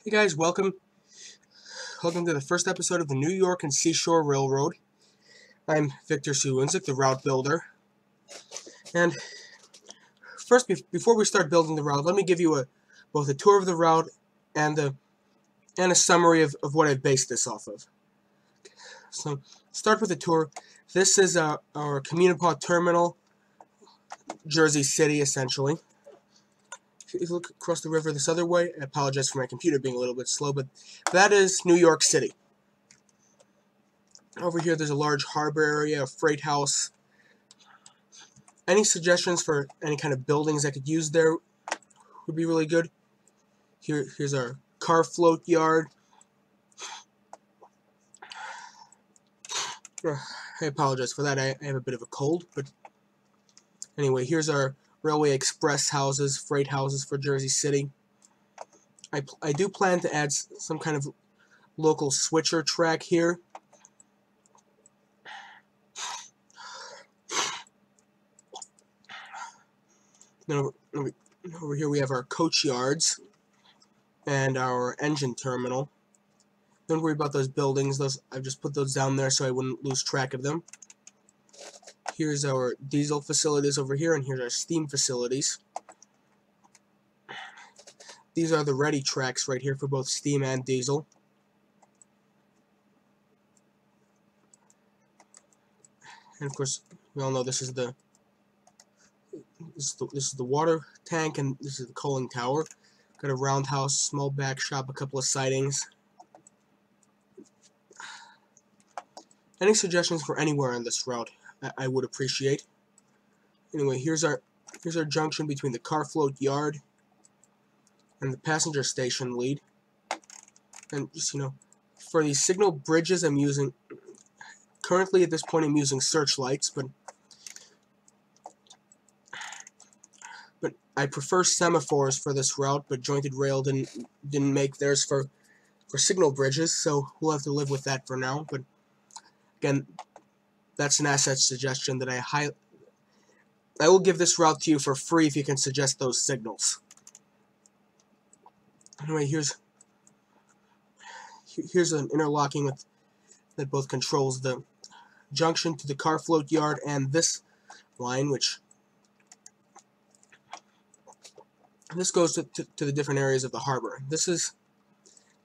Hey guys, welcome to the first episode of the New York and Seashore Railroad. I'm Victor Suwinzik, the route builder. And first, before we start building the route, let me give you both a tour of the route and a summary of what I've based this off of. So, start with the tour. This is our Communipod terminal, Jersey City, essentially. If you look across the river this other way, I apologize for my computer being a little bit slow, but that is New York City. Over here, there's a large harbor area, a freight house. Any suggestions for any kind of buildings I could use there would be really good. Here's our car float yard. I apologize for that. I have a bit of a cold, but anyway, here's our railway express houses, freight houses for Jersey City. I do plan to add some kind of local switcher track here. Then over here we have our coach yards and our engine terminal. Don't worry about those buildings. I've just put those down there so I wouldn't lose track of them. Here's our diesel facilities over here, and here's our steam facilities. These are the ready tracks right here for both steam and diesel. And of course, we all know this is the water tank, and this is the coaling tower. Got a roundhouse, small back shop, a couple of sidings. Any suggestions for anywhere on this route I would appreciate. Anyway, here's our junction between the car float yard and the passenger station lead. And just, for these signal bridges, I'm using, currently at this point I'm using searchlights, but I prefer semaphores for this route, but Jointed Rail didn't make theirs for signal bridges, so we'll have to live with that for now. But again, that's an asset suggestion that I will give this route to you for free if you can suggest those signals. Anyway, here's an interlocking that both controls the junction to the car float yard and this line, which this goes to the different areas of the harbor. This is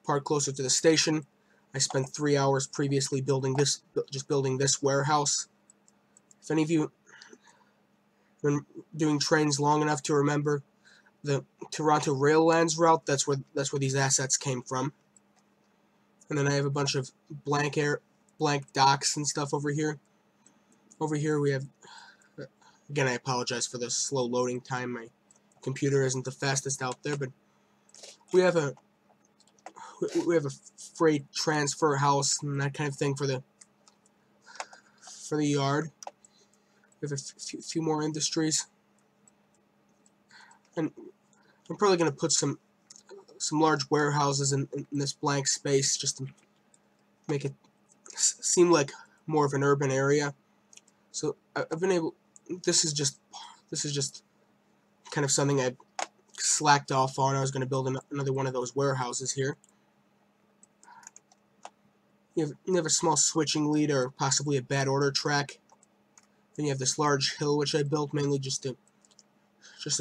part closer to the station. I spent 3 hours previously building this warehouse. If any of you have been doing trains long enough to remember the Toronto Raillands route, that's where these assets came from. And then I have a bunch of blank docks and stuff over here. Over here we have, again, I apologize for the slow loading time. My computer isn't the fastest out there, but we have a freight transfer house and that kind of thing for the yard. We have a few more industries, and I'm probably going to put some large warehouses in this blank space just to make it seem like more of an urban area. So I've been able. This is just kind of something I slacked off on. I was going to build another one of those warehouses here. You have a small switching lead or possibly a bad order track. Then you have this large hill which I built mainly just to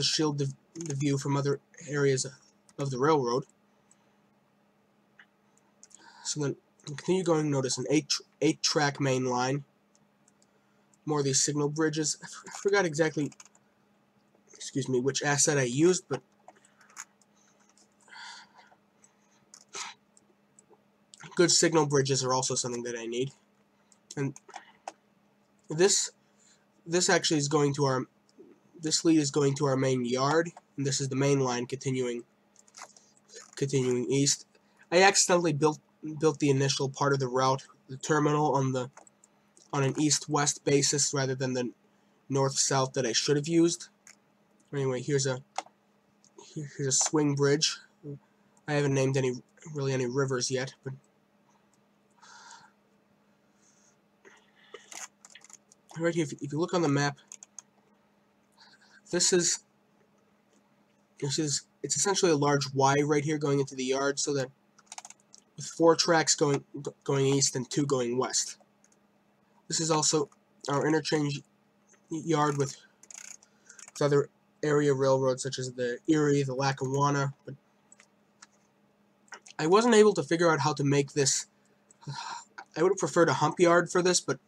shield the view from other areas of the railroad. So then continue going. Notice an 8-track main line. More of these signal bridges. I forgot exactly, which asset I used, but good signal bridges are also something that I need. And this actually is going to this lead is going to our main yard, and this is the main line continuing east. I accidentally built the initial part of the route, the terminal, on an east-west basis rather than the north-south that I should have used. Anyway, here's a swing bridge. I haven't named any rivers yet, but right here, if you look on the map, this is it's essentially a large Y right here going into the yard, so that with 4 tracks going east and 2 going west. This is also our interchange yard with other area railroads such as the Erie, the Lackawanna, but I wasn't able to figure out how to make this. I would have preferred a hump yard for this, but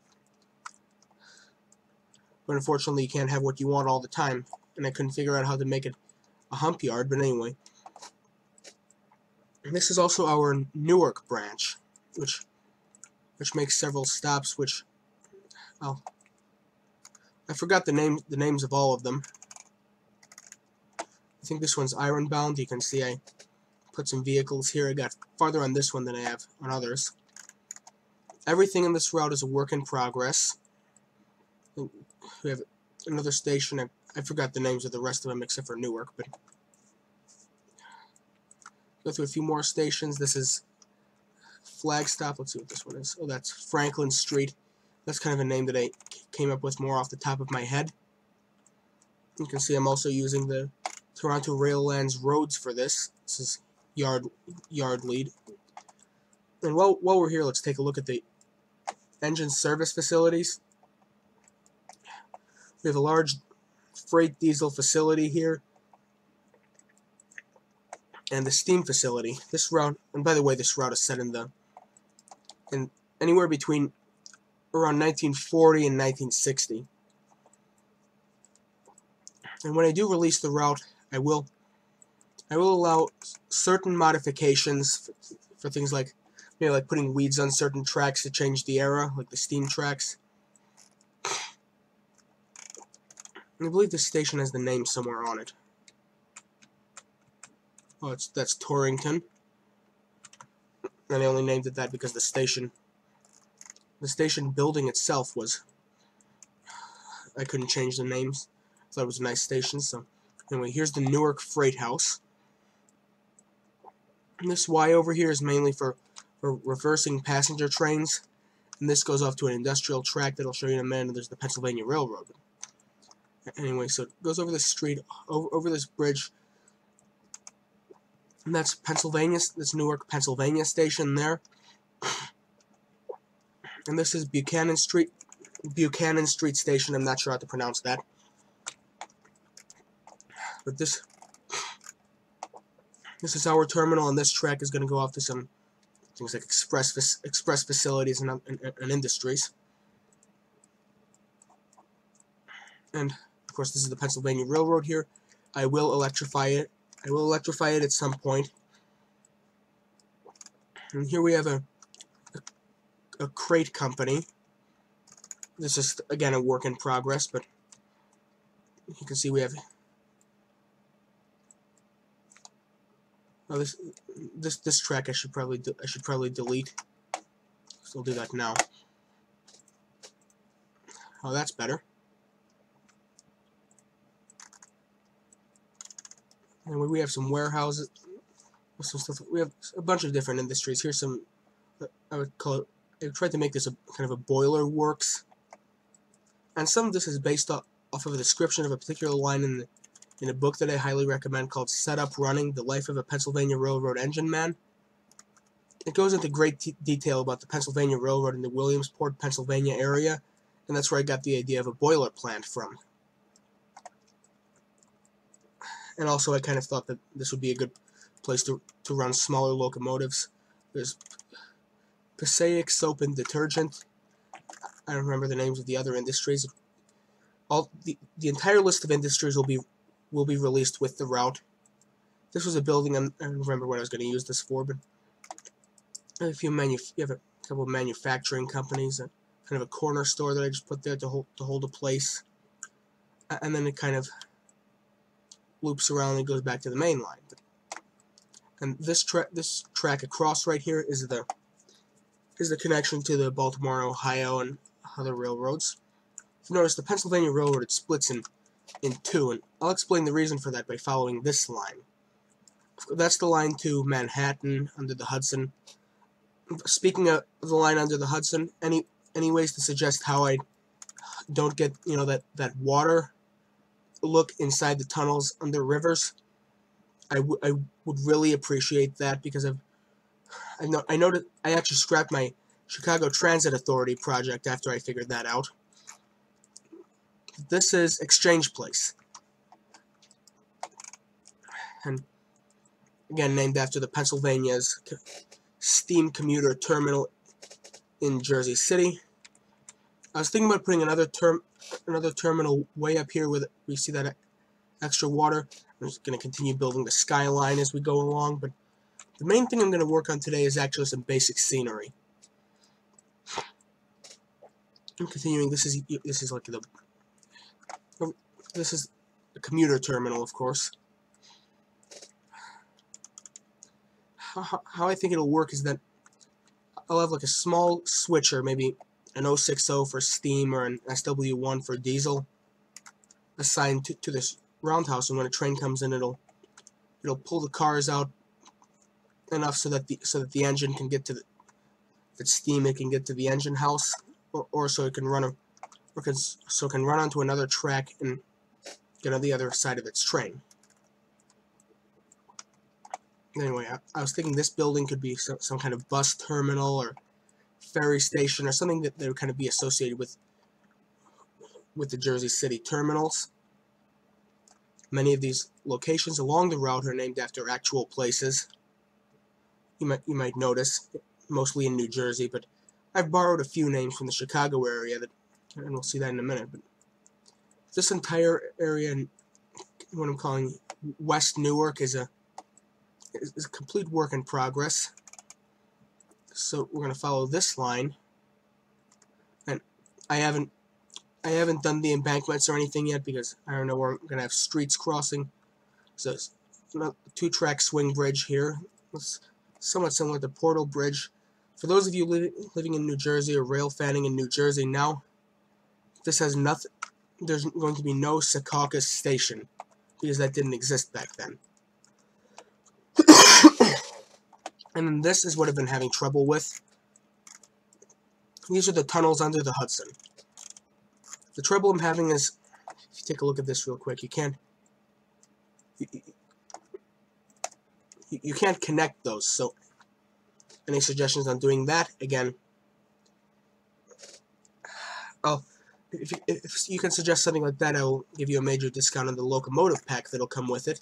unfortunately you can't have what you want all the time, and I couldn't figure out how to make it a hump yard. But anyway, and this is also our Newark branch, which makes several stops. Which, oh, I forgot the names of all of them. I think this one's ironbound. You can see I put some vehicles here. I got farther on this one than I have on others. Everything in this route is a work in progress. We have another station. I forgot the names of the rest of them except for Newark, but go through a few more stations. This is Flagstop. Let's see what this one is. Oh, that's Franklin Street. That's kind of a name that I came up with more off the top of my head. You can see I'm also using the Toronto Raillands roads for this. This is yard lead. And while we're here, let's take a look at the engine service facilities. We have a large freight diesel facility here, and the steam facility. This route, and by the way, this route is set in anywhere between around 1940 and 1960. And when I do release the route, I will allow certain modifications for things like, you know, like putting weeds on certain tracks to change the era, like the steam tracks. And I believe this station has the name somewhere on it. Oh, that's Torrington. And I only named it that because the station building itself was, I couldn't change the names. I thought it was a nice station. So anyway, here's the Newark Freight House. And this Y over here is mainly for reversing passenger trains, and this goes off to an industrial track that I'll show you in a minute. There's the Pennsylvania Railroad. Anyway, so it goes over this street, over this bridge, and that's Pennsylvania. This Newark, Pennsylvania station there. And this is Buchanan Street Station. I'm not sure how to pronounce that. But this is our terminal, and this track is going to go off to some things like express facilities and industries. And of course, this is the Pennsylvania Railroad here. I will electrify it. I will electrify it at some point. And here we have a crate company. This is again a work in progress, but you can see we have. Oh, this track I should probably delete. So I'll do that now. Oh, that's better. And we have some warehouses, some stuff. We have a bunch of different industries. Here's some. I would call it. I tried to make this a kind of a boiler works, and some of this is based off of a description of a particular line in a book that I highly recommend called "Set Up Running: The Life of a Pennsylvania Railroad Engine Man." It goes into great detail about the Pennsylvania Railroad in the Williamsport, Pennsylvania area, and that's where I got the idea of a boiler plant from. And also, I kind of thought that this would be a good place to run smaller locomotives. There's Passaic Soap and Detergent. I don't remember the names of the other industries. All the entire list of industries will be released with the route. This was a building. I don't remember what I was going to use this for, but you have a couple of manufacturing companies, kind of a corner store that I just put there to hold a place, and then it kind of loops around and goes back to the main line. And this track across right here is the connection to the Baltimore, Ohio, and other railroads. If you notice, the Pennsylvania Railroad, it splits in two, and I'll explain the reason for that by following this line. That's the line to Manhattan under the Hudson. Speaking of the line under the Hudson, any ways to suggest how I don't get, that water look inside the tunnels under rivers? I would really appreciate that, because I noticed I actually scrapped my Chicago Transit Authority project after I figured that out. This is Exchange Place, and again named after the Pennsylvania's steam commuter terminal in Jersey City. I was thinking about putting another terminal way up here where we see that extra water. I'm just going to continue building the skyline as we go along, but the main thing I'm going to work on today is actually some basic scenery. I'm continuing. This is like this is the commuter terminal, of course. How I think it'll work is that I'll have like a small switcher, maybe an 060 for steam or an SW1 for diesel, assigned to this roundhouse, and when a train comes in, it'll pull the cars out enough so that the engine can get to if it's steam, it can get to the engine house, or so it can run onto another track and get on the other side of its train. Anyway, I was thinking this building could be some kind of bus terminal or ferry station or something that would kind of be associated with the Jersey City terminals. Many of these locations along the route are named after actual places. You might notice, mostly in New Jersey, but I've borrowed a few names from the Chicago area, and we'll see that in a minute. But this entire area, what I'm calling West Newark, is a complete work in progress. So we're going to follow this line, and I haven't done the embankments or anything yet, because I don't know where I'm going to have streets crossing. So it's a 2-track swing bridge here. It's somewhat similar to Portal Bridge. For those of you living in New Jersey or rail fanning in New Jersey now, this has nothing. There's going to be no Secaucus Station, because that didn't exist back then. And then this is what I've been having trouble with. These are the tunnels under the Hudson. The trouble I'm having is, if you take a look at this real quick, you can't connect those. So, any suggestions on doing that? Again, if you can suggest something like that, I will give you a major discount on the locomotive pack that'll come with it.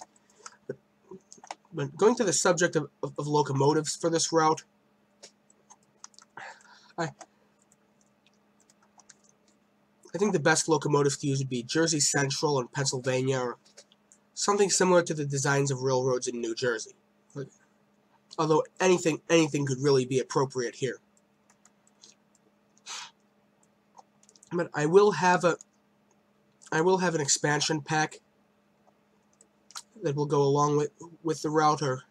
But going to the subject of locomotives for this route, I think the best locomotives to use would be Jersey Central in Pennsylvania, or something similar to the designs of railroads in New Jersey. Although anything could really be appropriate here. But I will have an expansion pack that will go along with the route, or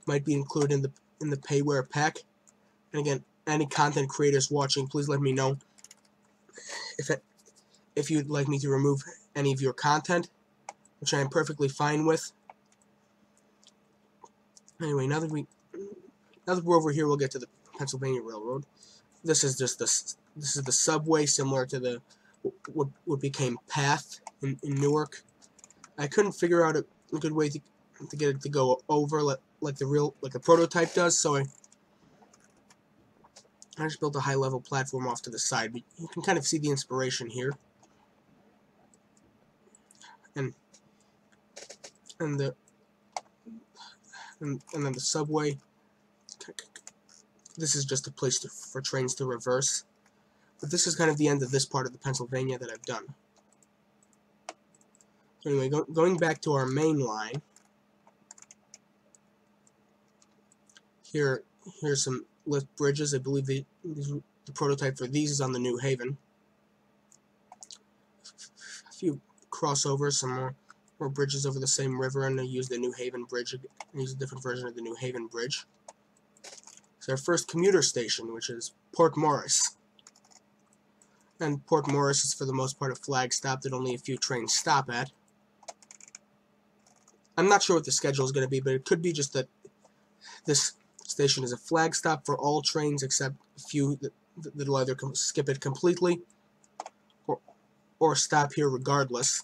might be included in the payware pack. And again, any content creators watching, please let me know if you'd like me to remove any of your content, which I am perfectly fine with. Anyway, now that we're over here, we'll get to the Pennsylvania Railroad. This is the subway, similar to what became PATH in Newark. I couldn't figure out a good way to get it to go over like the prototype does, so I just built a high-level platform off to the side. But you can kind of see the inspiration here, and then the subway. This is just a place for trains to reverse. But this is kind of the end of this part of the Pennsylvania that I've done. So anyway, going back to our main line, here's some lift bridges. I believe the prototype for these is on the New Haven. A few crossovers, some more bridges over the same river, and I use the New Haven Bridge. I use a different version of the New Haven Bridge. It's our first commuter station, which is Port Morris. And Port Morris is for the most part a flag stop that only a few trains stop at. I'm not sure what the schedule is going to be, but it could be just that this station is a flag stop for all trains except a few that'll either skip it completely or stop here regardless.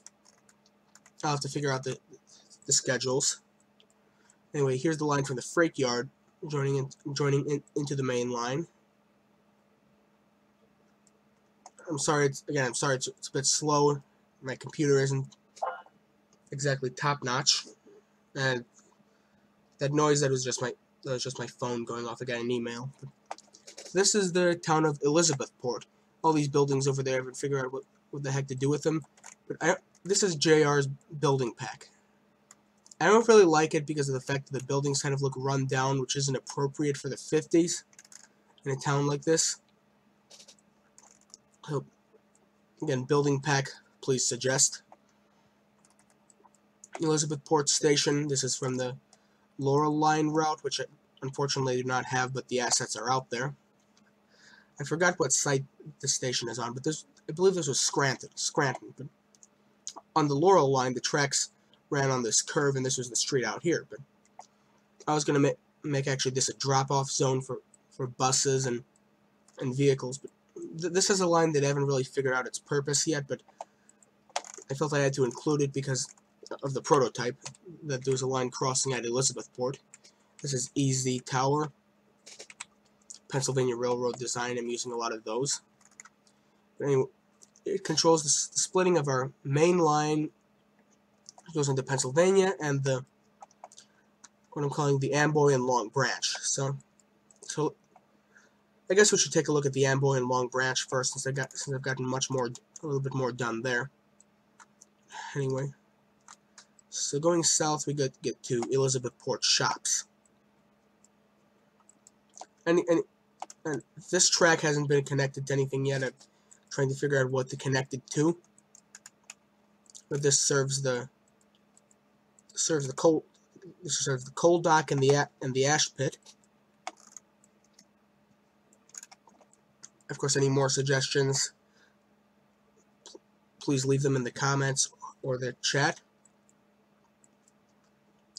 I'll have to figure out the schedules. Anyway, here's the line from the freight yard joining into the main line. I'm sorry, it's a bit slow. My computer isn't exactly top notch, and that noise that was just my phone going off. I got an email. This is the town of Elizabethport. All these buildings over there, I haven't figured out what the heck to do with them. But this is JR's building pack. I don't really like it because of the fact that the buildings kind of look run down, which isn't appropriate for the 50s in a town like this. So, again, building pack, please suggest. Elizabethport Station. This is from the Laurel Line route, which I unfortunately do not have, but the assets are out there. I forgot what site the station is on, but I believe this was Scranton. But on the Laurel Line, the tracks ran on this curve, and this was the street out here. But I was going to make actually this a drop-off zone for buses and vehicles. But this is a line that I haven't really figured out its purpose yet, but I felt I had to include it because of the prototype, that there was a line crossing at Elizabethport. This is Easy Tower. Pennsylvania Railroad design. I'm using a lot of those. But anyway, it controls the splitting of our main line. It goes into Pennsylvania and what I'm calling the Amboy and Long Branch. So I guess we should take a look at the Amboy and Long Branch first, since I've gotten a little bit more done there. Anyway, so going south, we get to Elizabethport shops. And this track hasn't been connected to anything yet. I'm trying to figure out what to connect it to. But this serves the coal dock and the ash pit. Of course, any more suggestions, please leave them in the comments or the chat.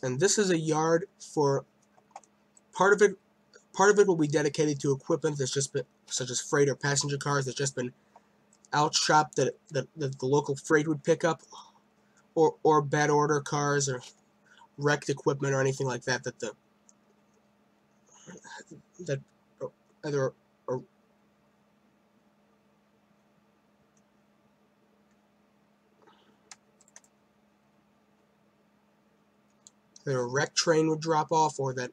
And this is a yard for part of it. Part of it will be dedicated to equipment that's just been, such as freight or passenger cars, that's just been outshopped that the local freight would pick up, or bad order cars or wrecked equipment or anything like that that either a wrecked train would drop off, or that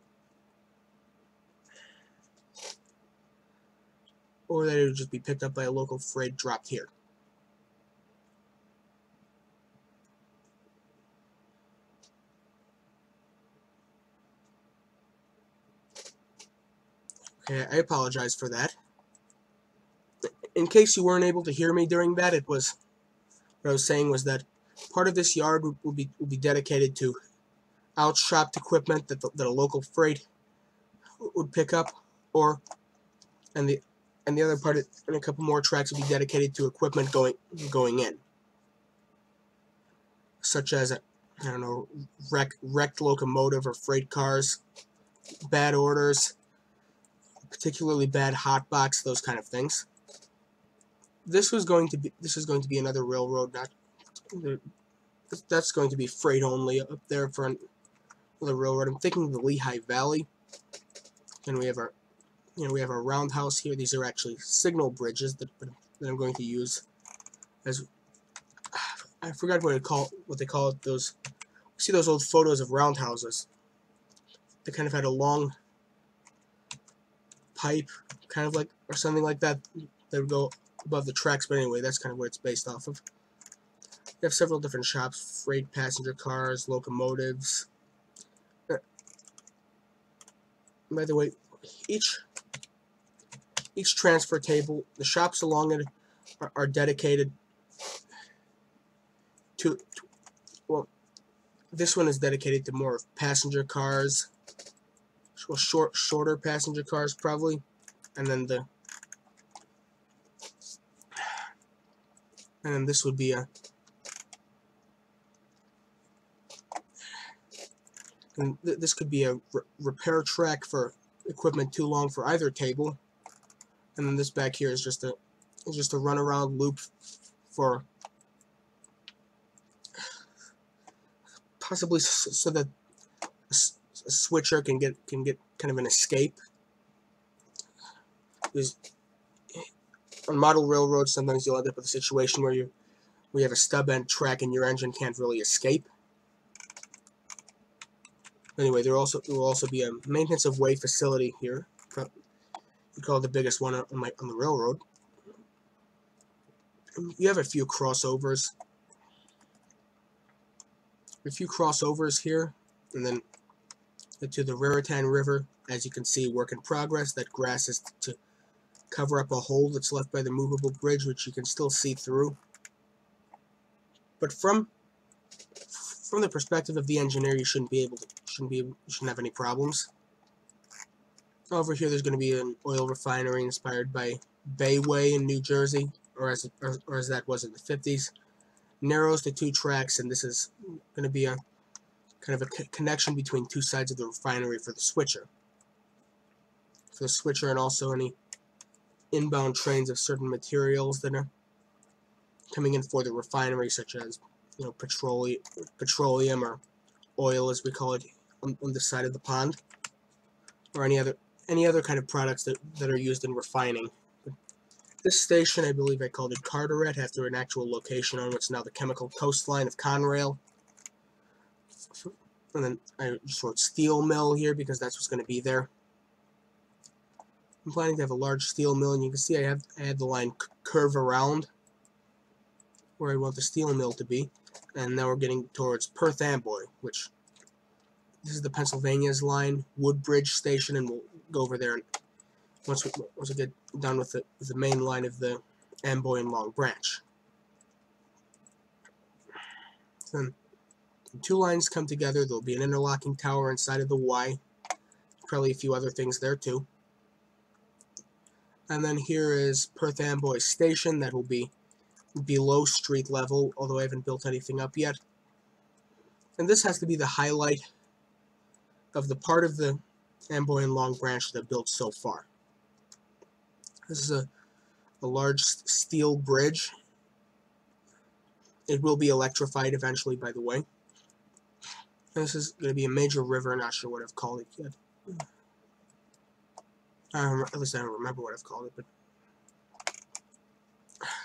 it would just be picked up by a local freight dropped here. Okay, I apologize for that. In case you weren't able to hear me during that, what I was saying was that part of this yard will be dedicated to outshopped equipment that a local freight would pick up, and the other part, and a couple more tracks, would be dedicated to equipment going in, such as I don't know, wrecked locomotive or freight cars, bad orders, particularly bad hotbox, those kind of things. This is going to be another railroad. That's going to be freight only up there for another railroad. I'm thinking the Lehigh Valley, and we have our roundhouse here. These are actually signal bridges that I'm going to use as, I forgot what they call it. Those, see those old photos of roundhouses? They kind of had a long pipe, kind of like, or something like that, that would go above the tracks. But anyway, that's kind of what it's based off of. We have several different shops: freight, passenger cars, locomotives. By the way, each transfer table, the shops along it are dedicated to, well, this one is dedicated to more of passenger cars, well, shorter passenger cars probably, and then this would be a, and this could be a repair track for equipment too long for either table, and then this back here is just a runaround loop for possibly so that a switcher can get kind of an escape. Because on model railroads, sometimes you'll end up with a situation where you have a stub end track and your engine can't really escape. Anyway, there will also be a maintenance of way facility here. We call it the biggest one on the railroad. You have a few crossovers. Here, and then to the Raritan River. As you can see, work in progress. That grass is to cover up a hole that's left by the movable bridge, which you can still see through. But from the perspective of the engineer, you shouldn't have any problems. Over here, there's going to be an oil refinery inspired by Bayway in New Jersey, or as that was in the 50s. Narrows to 2 tracks, and this is going to be a kind of a connection between 2 sides of the refinery for the switcher. And also any inbound trains of certain materials that are coming in for the refinery, such as petroleum or oil, as we call it, on the side of the pond, or any other kind of products that are used in refining. This station, I believe I called it Carteret, after an actual location on what's now the chemical coastline of Conrail. And then I just wrote steel mill here because that's what's going to be there. I'm planning to have a large steel mill, and you can see I had the line curve around where I want the steel mill to be. And now we're getting towards Perth Amboy, which this is the Pennsylvania's line, Woodbridge Station, and we'll go over there once we get done with the main line of the Amboy and Long Branch. Then the 2 lines come together. There'll be an interlocking tower inside of the Y, probably a few other things there too. And then here is Perth Amboy Station. That will be below street level, although I haven't built anything up yet. And this has to be the highlight of the part of the Amboy and Long Branch that I've built so far. This is a large steel bridge. It will be electrified eventually, by the way. And this is going to be a major river. Not sure what I've called it yet. At least I don't remember what I've called it. But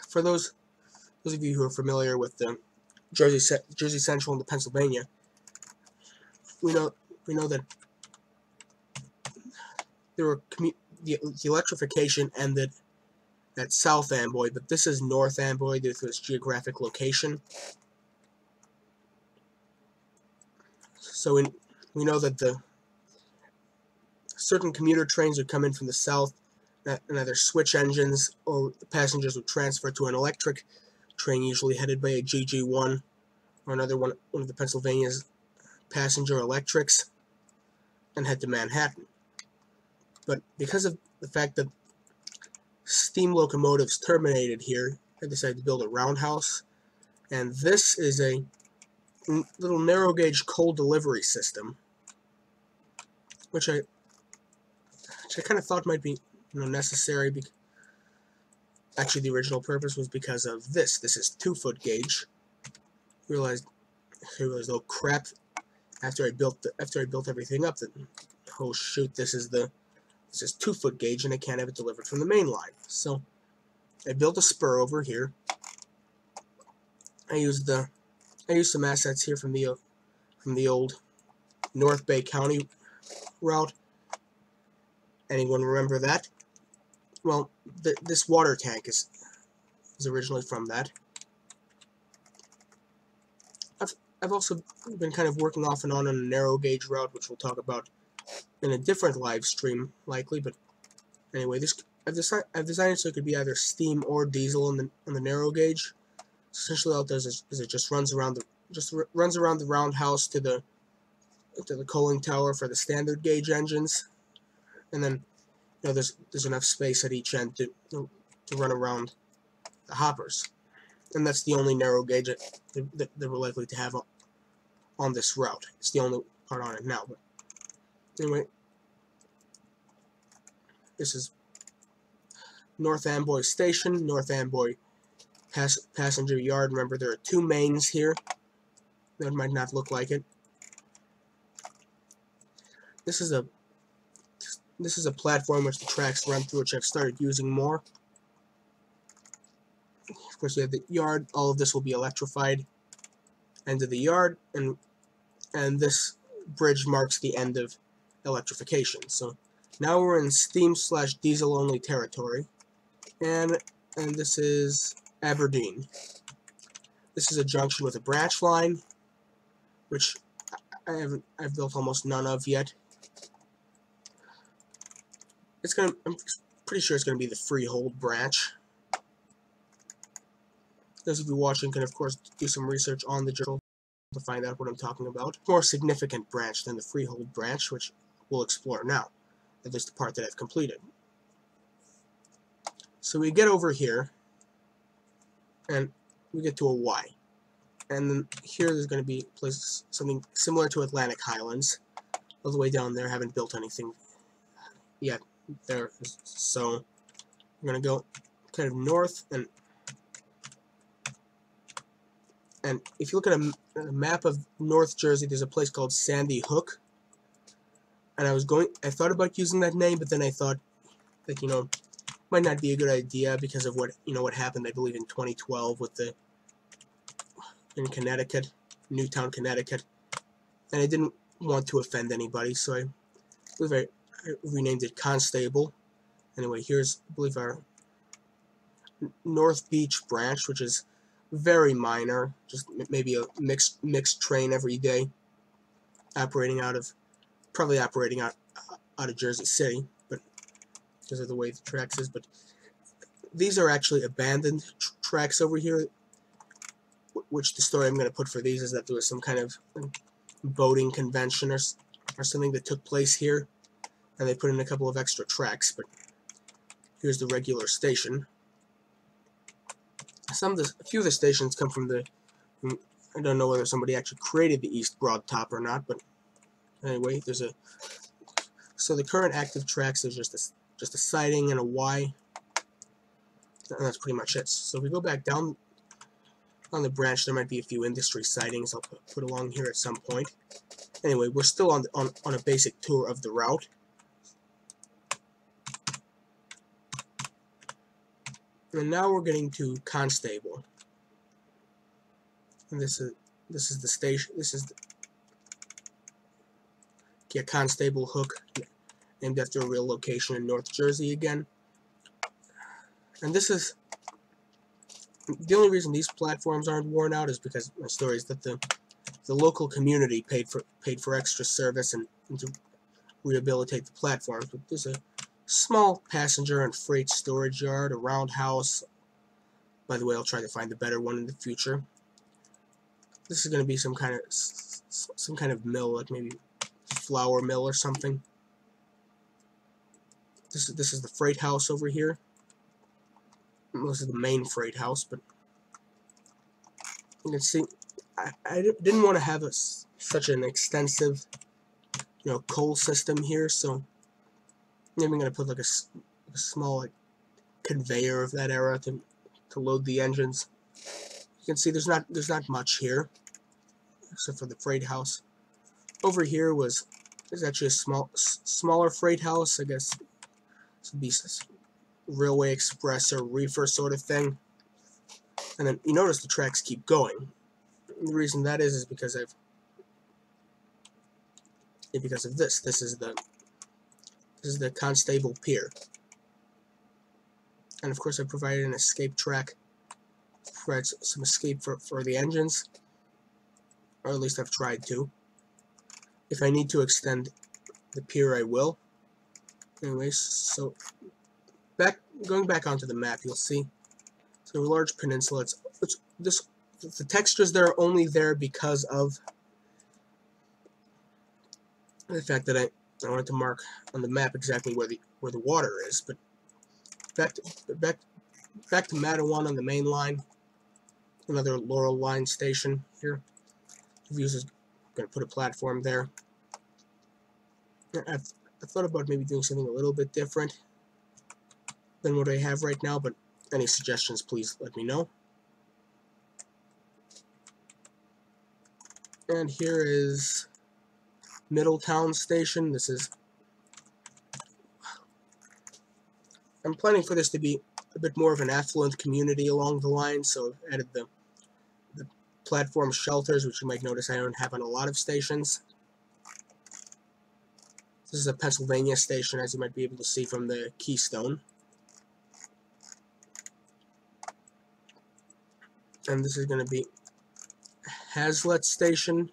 for those of you who are familiar with the Jersey Central and the Pennsylvania, we know that there were the electrification ended at South Amboy, but this is North Amboy due to its geographic location. So we know that the certain commuter trains would come in from the south, and either switch engines, or the passengers would transfer to an electric train, usually headed by a GG1 or another one of the Pennsylvania's passenger electrics, and head to Manhattan. But because of the fact that steam locomotives terminated here, I decided to build a roundhouse, and this is a little narrow gauge coal delivery system, which I kind of thought might be necessary. Actually, the original purpose was because of this. This is 2-foot gauge. I realized, oh crap! After I built everything up, that oh shoot, this is 2-foot gauge, and I can't have it delivered from the main line. So I built a spur over here. I used some assets here from the old North Bay County route. Anyone remember that? Well, this water tank is originally from that. I've also been kind of working off and on a narrow gauge route, which we'll talk about in a different live stream, likely. But anyway, I've designed it so it could be either steam or diesel on the narrow gauge. Essentially, all it does is it just runs around the roundhouse to the coaling tower for the standard gauge engines, and then there's enough space at each end to run around the hoppers, and that's the only narrow gauge that we're likely to have on this route. It's the only part on it now. But anyway, this is North Amboy Station, North Amboy Passenger Yard. Remember, there are 2 mains here. That might not look like it. this is a platform which the tracks run through, which I've started using more. Of course, you have the yard. All of this will be electrified. End of the yard, and this bridge marks the end of electrification. So now we're in steam/diesel only territory, and this is Aberdeen. This is a junction with a branch line, which I've built almost none of yet. I'm pretty sure it's gonna be the freehold branch. Those of you watching can of course do some research on the journal to find out what I'm talking about. More significant branch than the freehold branch, which we'll explore now, at least the part that I've completed. So we get over here, and we get to a Y. And then here there's going to be places, something similar to Atlantic Highlands. All the way down there, haven't built anything yet there. So I'm going to go kind of north, and if you look at a map of North Jersey, there's a place called Sandy Hook. And I thought about using that name, but then I thought that, might not be a good idea because of what happened, I believe, in 2012 in Connecticut, Newtown, Connecticut. And I didn't want to offend anybody, so I believe I renamed it Constable. Anyway, here's, I believe, our North Beach branch, which is very minor, just maybe a mixed train every day, probably operating out of Jersey City, but because of the way the tracks is. But these are actually abandoned tracks over here, which the story I'm going to put for these is that there was some kind of boating convention or something that took place here, and they put in a couple of extra tracks. But here's the regular station. A few of the stations come from I don't know whether somebody actually created the East Broad Top or not, but anyway, so the current active tracks is just a siding and a Y, and that's pretty much it. So if we go back down on the branch, there might be a few industry sidings I'll put along here at some point. Anyway, we're still on a basic tour of the route. And now we're getting to Constable. And this is the station. This is the Constable Hook, named after a real location in North Jersey again. And this is the only reason these platforms aren't worn out is because my story is that the local community paid for extra service and to rehabilitate the platforms. But there's a small passenger and freight storage yard, a roundhouse. By the way, I'll try to find a better one in the future. This is going to be some kind of mill, like maybe flour mill or something. This is the freight house over here. This is the main freight house, but you can see I didn't want to have such an extensive coal system here, so maybe I'm going to put like a small conveyor of that era to load the engines. You can see there's not much here except for the freight house. Over here there's actually a smaller freight house. I guess this would be railway express or reefer sort of thing. And then you notice the tracks keep going. And the reason that is because of this. This is the Constable Pier. And of course I provided an escape track, provides some escape for the engines, or at least I've tried to. If I need to extend the pier, I will. Anyways, so going back onto the map, you'll see so a large peninsula. The textures there are only there because of the fact that I wanted to mark on the map exactly where the water is. But back to Mattawan on the main line, another Laurel Line station here. Views is going to put a platform there. I thought about maybe doing something a little bit different than what I have right now, but any suggestions, please let me know. And here is Middletown Station. This is, I'm planning for this to be a bit more of an affluent community along the line, so I've added the platform shelters, which you might notice I don't have on a lot of stations. This is a Pennsylvania station, as you might be able to see from the keystone. And this is going to be Hazlitt Station.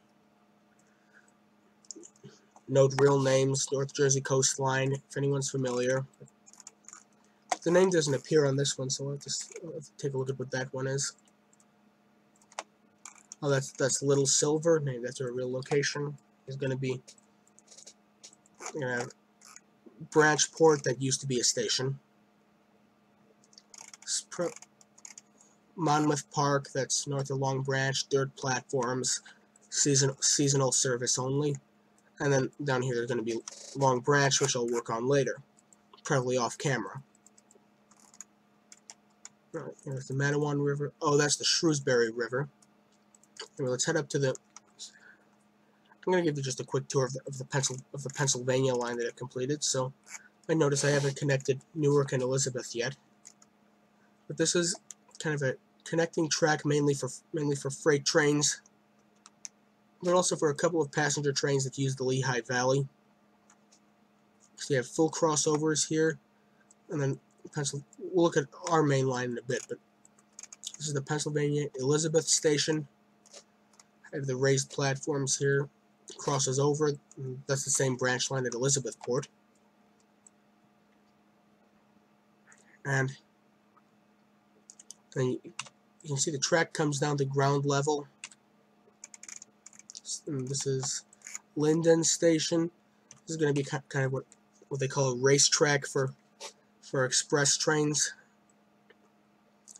Note real names, North Jersey Coastline, if anyone's familiar. The name doesn't appear on this one, so I'll just take a look at what that one is. Oh, that's Little Silver. Maybe that's a real location. It's going to be Branchport, that used to be a station. Monmouth Park, that's north of Long Branch, dirt platforms, seasonal service only. And then down here there's going to be Long Branch, which I'll work on later, probably off camera. Alright, there's the Matawan River. Oh, that's the Shrewsbury River. Anyway, let's head up to the... I'm going to give you just a quick tour of the Pennsylvania line that I've completed. So I notice I haven't connected Newark and Elizabeth yet, but this is kind of a connecting track mainly for freight trains, but also for a couple of passenger trains that use the Lehigh Valley. So you have full crossovers here, and then we'll look at our main line in a bit, but this is the Pennsylvania Elizabeth Station. I have the raised platforms here, crosses over, that's the same branch line at Elizabethport. And then you can see the track comes down to ground level. And this is Linden Station. This is going to be kind of what they call a racetrack for express trains.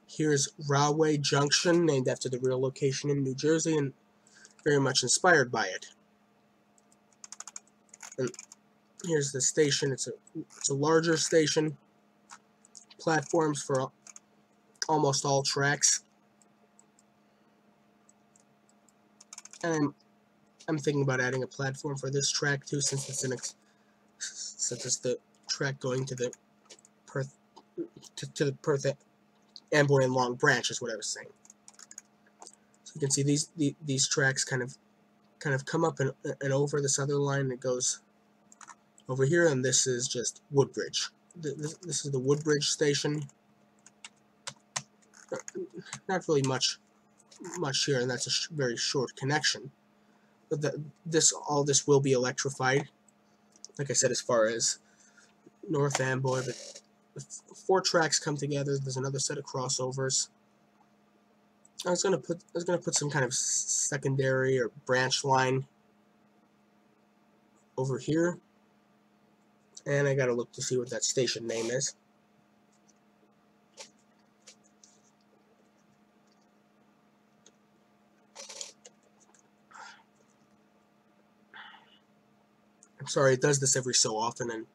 Here's Rahway Junction, named after the real location in New Jersey, and very much inspired by it. And here's the station. It's a larger station. Platforms for almost all tracks. And I'm thinking about adding a platform for this track too, since it's the track going to the Perth Amboy and Long Branch is what I was saying. So you can see these tracks kind of come up and over this other line that goes over here, and this is just Woodbridge. This is the Woodbridge Station. Not really much here, and that's a very short connection. But all this will be electrified. Like I said, as far as North Amboy, but the 4 tracks come together. There's another set of crossovers. I was gonna put some kind of secondary or branch line over here, and I gotta look to see what that station name is. I'm sorry, it does this every so often, and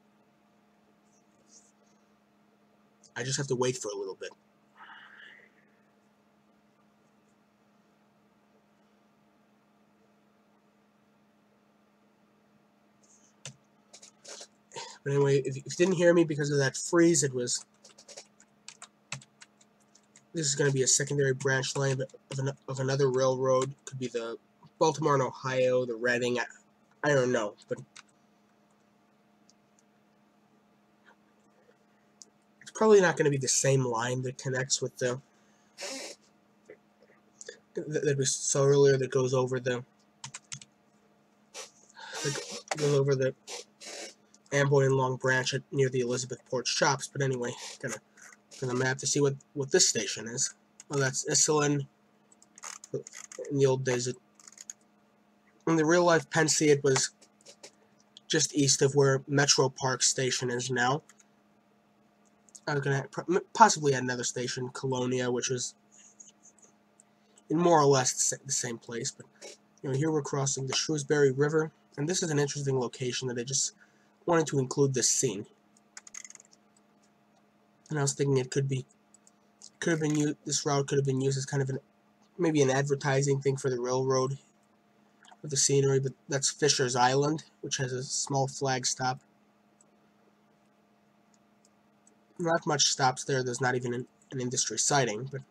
I just have to wait for a little bit. But anyway, if you didn't hear me because of that freeze, this is going to be a secondary branch line of another railroad. Could be the Baltimore and Ohio, the Reading, I don't know, but it's probably not going to be the same line that connects with that we saw earlier, that goes over the Amboy and Long Branch near the Elizabethport shops. But anyway, gonna look on the map to see what this station is. Oh, that's Iselin. In the old days, in the real life Pensy, it was just east of where Metro Park Station is now. I was gonna possibly add another station, Colonia, which was in more or less the same place. But here we're crossing the Shrewsbury River, and this is an interesting location that I just wanted to include this scene. And I was thinking this route could have been used as kind of maybe an advertising thing for the railroad. of the scenery, but that's Fisher's Island, which has a small flag stop. Not much stops there. There's not even an industry sighting, but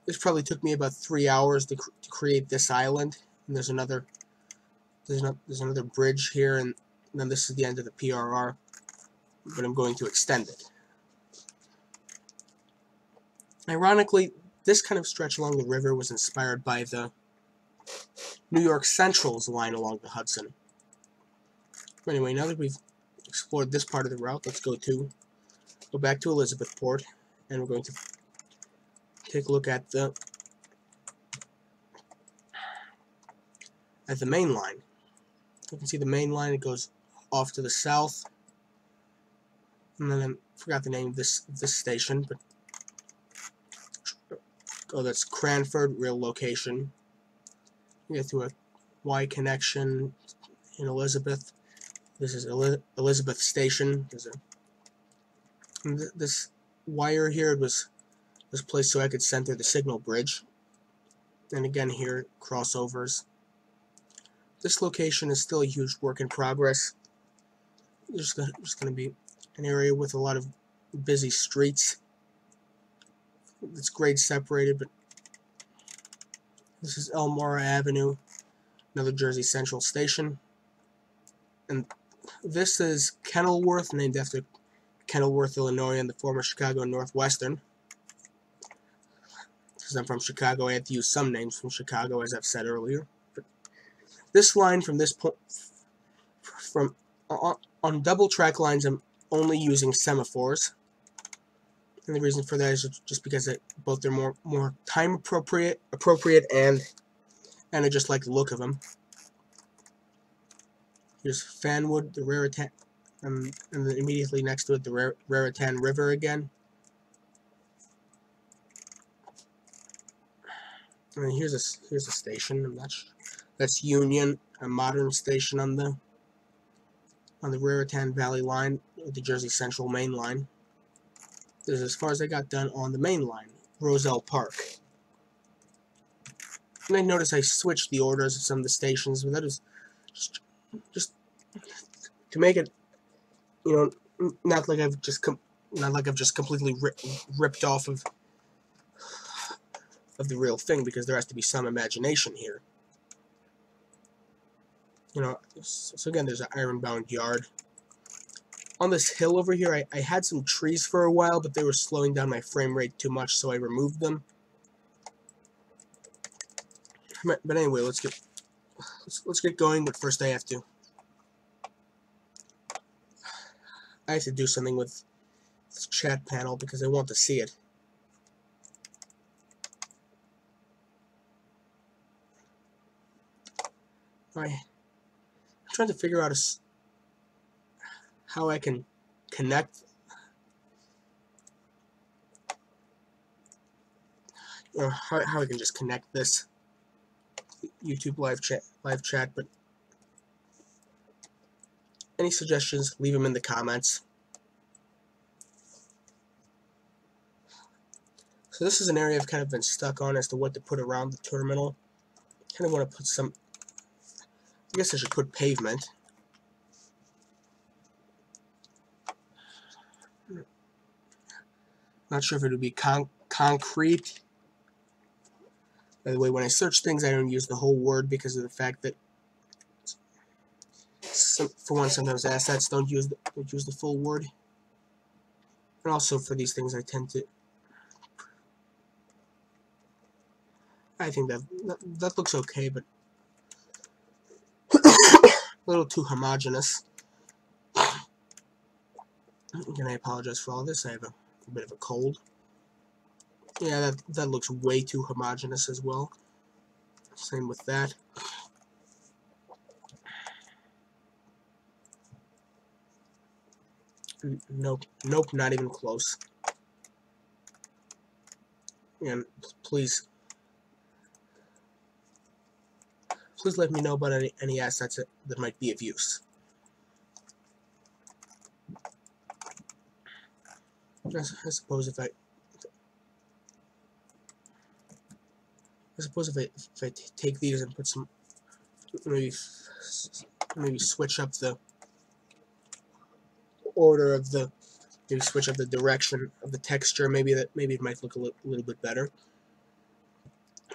this probably took me about 3 hours to create this island. And there's another bridge here, and then this is the end of the PRR, but I'm going to extend it. Ironically, this kind of stretch along the river was inspired by the New York Central's line along the Hudson. But anyway, now that we've explored this part of the route, let's go back to Elizabethport, and we're going to take a look at the main line. You can see the main line. It goes off to the south, and then I forgot the name of this station, but that's Cranford, real location. You get to a Y connection in Elizabeth. This is Elizabeth Station. This wire here was placed so I could center the signal bridge. And again here, crossovers. This location is still a huge work in progress. There's going to be an area with a lot of busy streets. It's grade separated, but this is Elmore Avenue, another Jersey Central station. And this is Kenilworth, named after Kenilworth, Illinois, and the former Chicago Northwestern. Because I'm from Chicago, I had to use some names from Chicago, as I've said earlier. But this line from this point, on double track lines, I'm only using semaphores. And the reason for that is just because both they're more time appropriate, and I just like the look of them. Here's Fanwood, the Raritan, and then immediately next to it, the Raritan River again. And here's a station. I'm not sure. That's Union, a modern station on the Raritan Valley line, the Jersey Central main line. This is as far as I got done on the main line, Roselle Park. And I noticed I switched the orders of some of the stations, but that is just to make it, not like I've just completely ripped off of the real thing, because there has to be some imagination here. So again, there's an ironbound yard. On this hill over here, I had some trees for a while, but they were slowing down my frame rate too much, so I removed them. But anyway, let's get going. But first, I have to do something with this chat panel because I want to see it. I'm trying to figure out how I can connect, or how I can just connect this YouTube live chat. But any suggestions, leave them in the comments. So this is an area I've kind of been stuck on as to what to put around the terminal. Kind of want to put some, I guess I should put pavement. Not sure if it would be concrete. By the way, when I search things, I don't use the whole word because of the fact that, for one, sometimes assets don't use the full word. And also for these things, I think that looks okay, but a little too homogeneous. And I apologize for all this. I have a bit of a cold. Yeah, that looks way too homogeneous as well. Same with that. Nope, not even close. And please let me know about any assets that might be of use. I suppose if I suppose if I take these and put some, maybe switch up the order of the, maybe switch up the direction of the texture, maybe it might look a little bit better.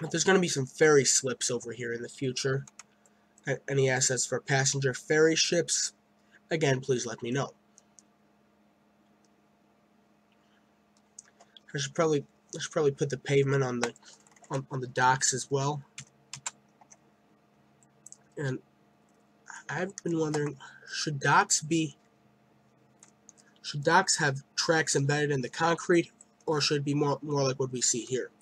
But there's going to be some ferry slips over here in the future. Any assets for passenger ferry ships? Again, please let me know. I should probably put the pavement on the docks as well. And I've been wondering, should docks have tracks embedded in the concrete, or should it be more like what we see here?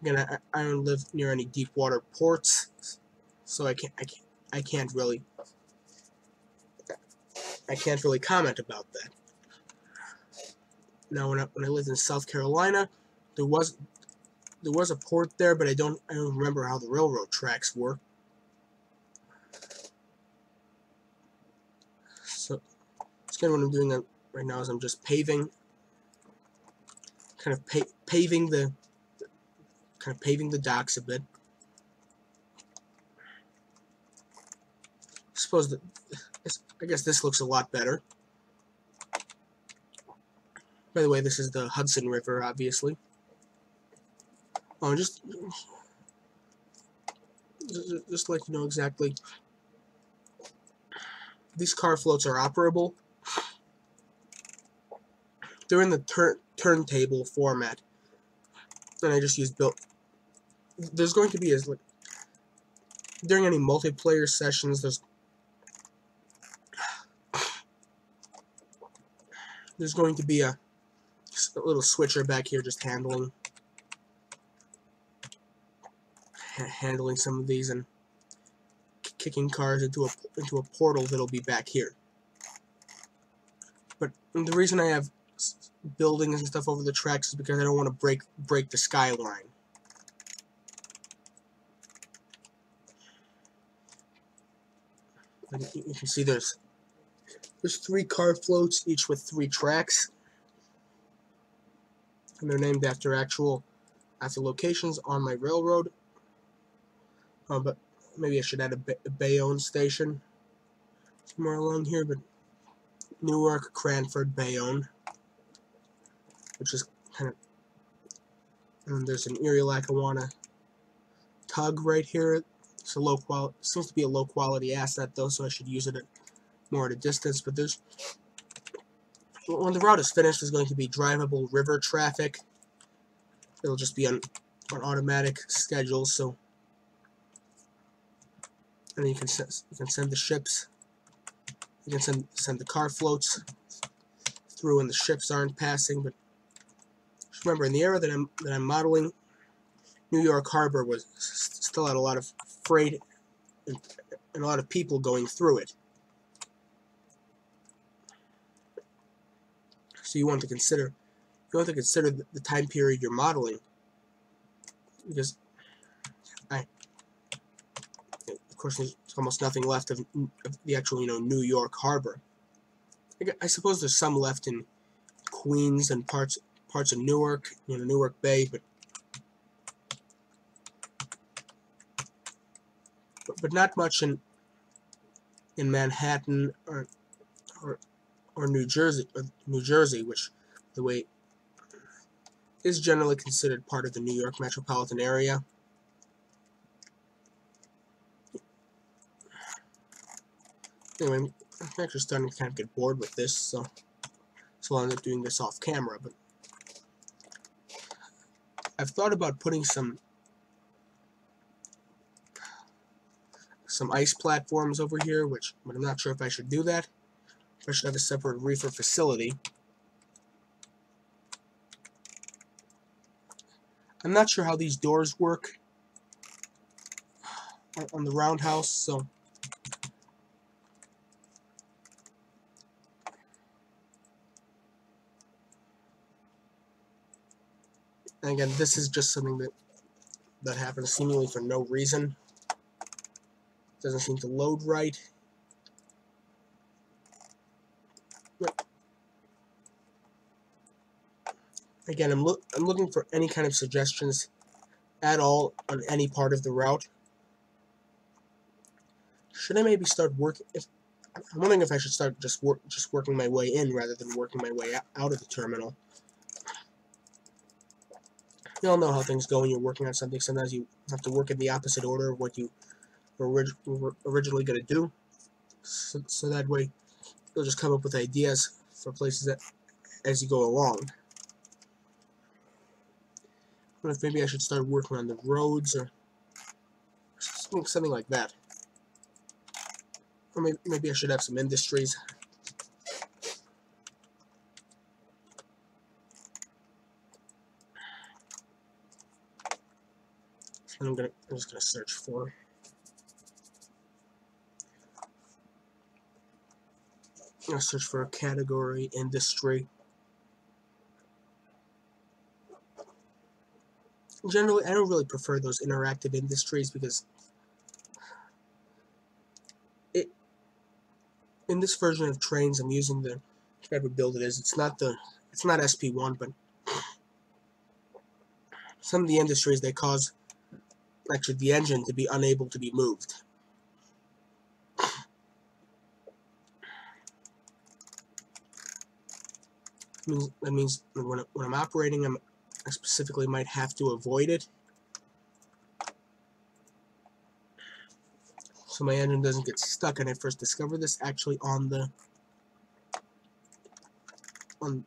Again, I don't live near any deep water ports, so I can't really comment about that. Now, when I lived in South Carolina, there was a port there, but I don't remember how the railroad tracks were. So, again, what I'm doing right now is I'm just paving, paving the docks a bit. I guess this looks a lot better. By the way, this is the Hudson River, obviously. Oh, just to let you know exactly, these car floats are operable. They're in the turntable format, and I just use built. There's going to be during any multiplayer sessions, there's going to be a little switcher back here just handling some of these and kicking cars into a portal that'll be back here. But the reason I have buildings and stuff over the tracks is because I don't want to break the skyline. And you can see there's 3 car floats, each with 3 tracks, and they're named after locations on my railroad. But maybe I should add a Bayonne station somewhere along here. But Newark, Cranford, Bayonne, which is kind of, and there's an Erie, Lackawanna tug right here. It's a low quality, seems to be a low quality asset though, so I should use it more at a distance. But when the route is finished, there's going to be drivable river traffic. It'll just be on automatic schedule, so, and you can send the ships. You can send the car floats through, and the ships aren't passing. But just remember, in the era that I'm modeling, New York Harbor still had a lot of freight and a lot of people going through it. So you want to consider the time period you're modeling, because of course there's almost nothing left of the actual New York Harbor. I suppose there's some left in Queens and parts of Newark, Newark Bay, but not much in Manhattan or New Jersey, which, the way, is generally considered part of the New York metropolitan area. Anyway, I'm actually starting to kind of get bored with this, so I'll end up doing this off camera. But I've thought about putting some ice platforms over here, but I'm not sure if I should do that. If I should have a separate reefer facility. I'm not sure how these doors work on the roundhouse, so and again, this is just something that happens seemingly for no reason. It doesn't seem to load right. But Again, I'm looking for any kind of suggestions at all on any part of the route. Should I maybe start working? I'm wondering if I should start just working my way in rather than working my way out of the terminal. You all know how things go when you're working on something. Sometimes you have to work in the opposite order of what you were originally going to do. So that way, you'll just come up with ideas for places that as you go along. I wonder if maybe I should start working on the roads or something like that. Or maybe I should have some industries. And I'm just gonna search for. I'm gonna search for a category industry. Generally, I don't really prefer those interactive industries because in this version of Trainz, I'm using the whatever build it is. It's not SP1, but some of the industries they cause actually the engine to be unable to be moved. That means when I'm operating, I specifically might have to avoid it, so my engine doesn't get stuck. And I first discovered this actually on the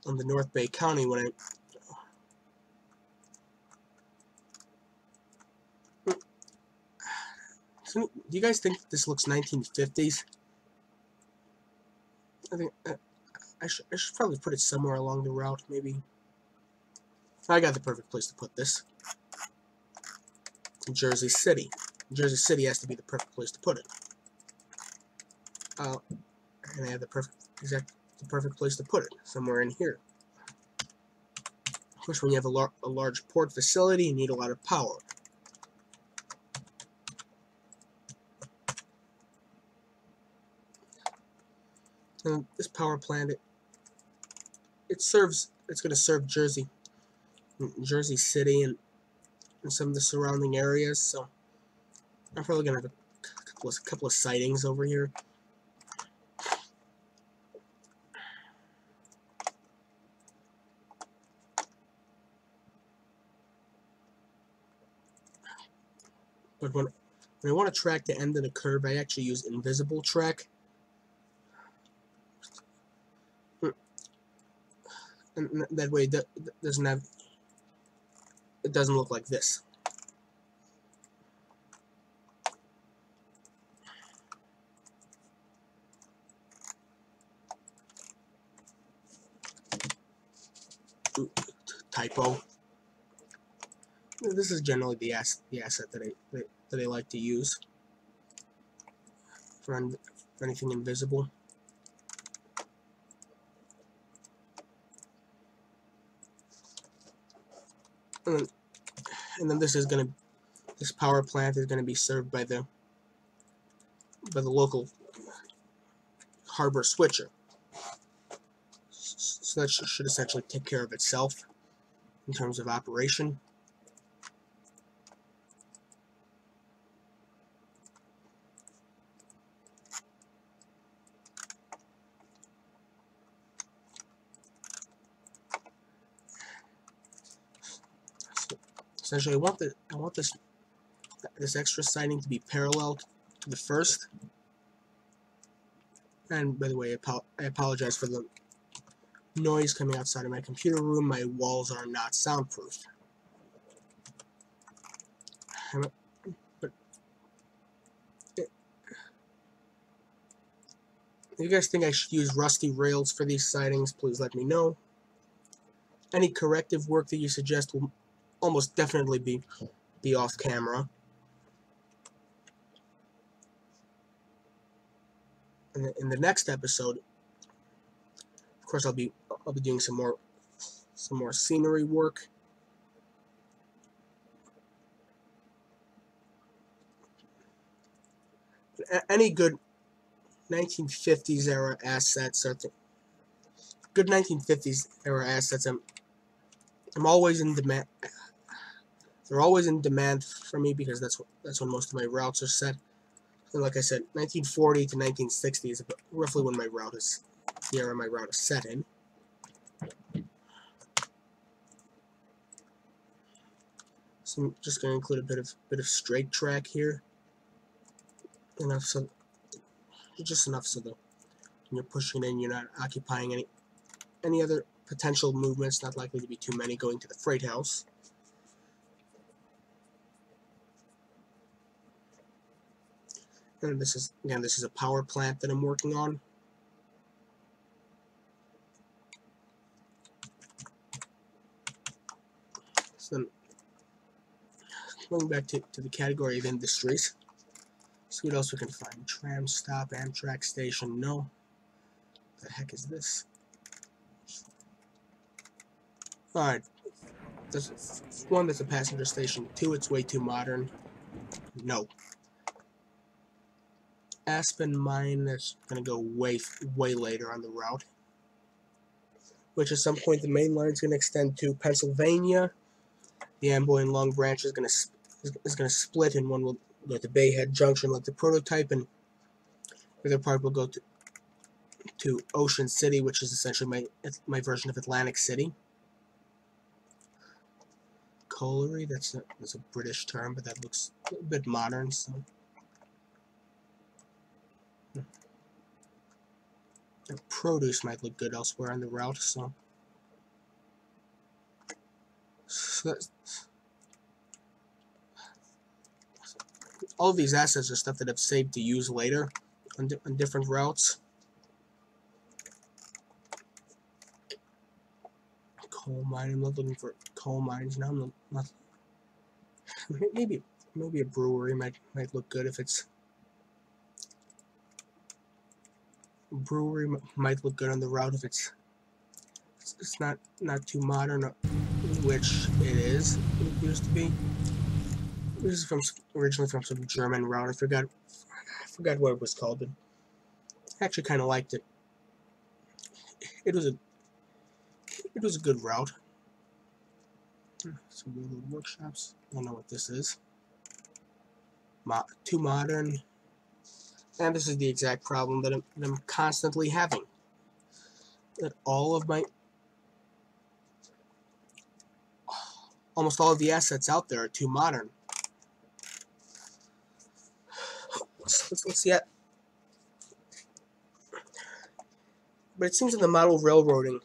North Bay County when I. Do you guys think this looks 1950s? I think I should probably put it somewhere along the route. Maybe I got the perfect place to put this. Jersey City. Jersey City has to be the perfect place to put it. And I have the perfect place to put it, somewhere in here. Of course, when you have a large port facility, you need a lot of power. And this power plant, it's going to serve Jersey City and some of the surrounding areas. So I'm probably going to have a couple of sightings over here. But when I want to track the end of the curve, I actually use invisible track. And that way it doesn't look like this. Ooh, typo. This is generally the asset that I like to use for anything invisible. And then this power plant is gonna be served by the local harbor switcher. So that should essentially take care of itself in terms of operation. Essentially, I want this extra siding to be parallel to the first. And by the way, I apologize for the noise coming outside of my computer room. My walls are not soundproof. But if you guys think I should use rusty rails for these sidings, please let me know. Any corrective work that you suggest will almost definitely be off camera. And in the next episode, of course, I'll be doing some more scenery work. Any good 1950s era assets, good 1950s era assets, I'm I'm always in demand. They're always in demand for me because that's when most of my routes are set. And like I said, 1940 to 1960 is roughly when my route is, the era my route is set in. So I'm just going to include a bit of straight track here, enough so just enough so that when you're pushing in, you're not occupying any other potential movements. Not likely to be too many going to the freight house. And this is a power plant that I'm working on. So then, going back to the category of industries, see what else we can find. Tram stop, Amtrak station, no. What the heck is this? Alright, there's one that's a passenger station. Two, it's way too modern. No. Aspen Mine, that's going to go way later on the route. Which at some point the main line is going to extend to Pennsylvania. The Amboy and Long Branch is going to split, and one will go to Bayhead Junction like the prototype, and the other part will go to Ocean City, which is essentially my version of Atlantic City. Colliery, that's a British term, but that looks a bit modern. So produce might look good elsewhere on the route. So all of these assets are stuff that I've saved to use later on different routes. Coal mine. I'm not looking for coal mines now. I'm not. Maybe a brewery might look good if it's. A brewery might look good on the route if it's not too modern, which it is. It used to be. This is originally from some German route. I forgot what it was called, but I actually kind of liked it. It was a good route. Some railroad workshops. I don't know what this is. Too modern. And this is the exact problem that I'm constantly having. That almost all of the assets out there are too modern. Let's see it. But it seems in model railroading,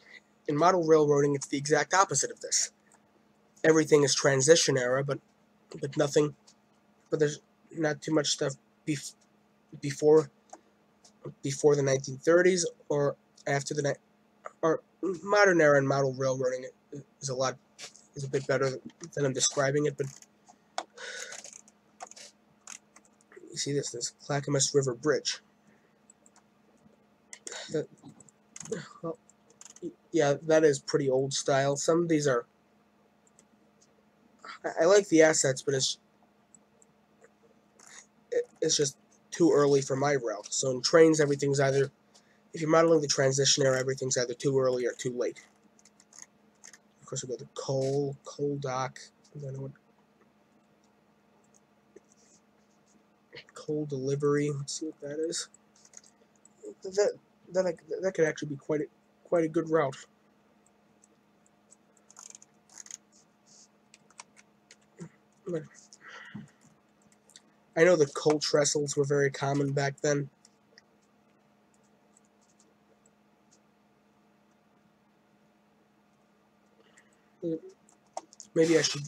it's the exact opposite of this. Everything is transition era, but there's not too much stuff before the 1930s or after or modern era and model railroading is a bit better than I'm describing it. But you see this Clackamas River Bridge. Well, yeah, that is pretty old style. Some of these are. I like the assets, but it's just too early for my route. So in Trainz, everything's either, if you're modeling the transition era, everything's either too early or too late. Of course, we go to coal dock, and then coal delivery. Let's see what that is. That could actually be quite a good route. I know the coal trestles were very common back then. Maybe I should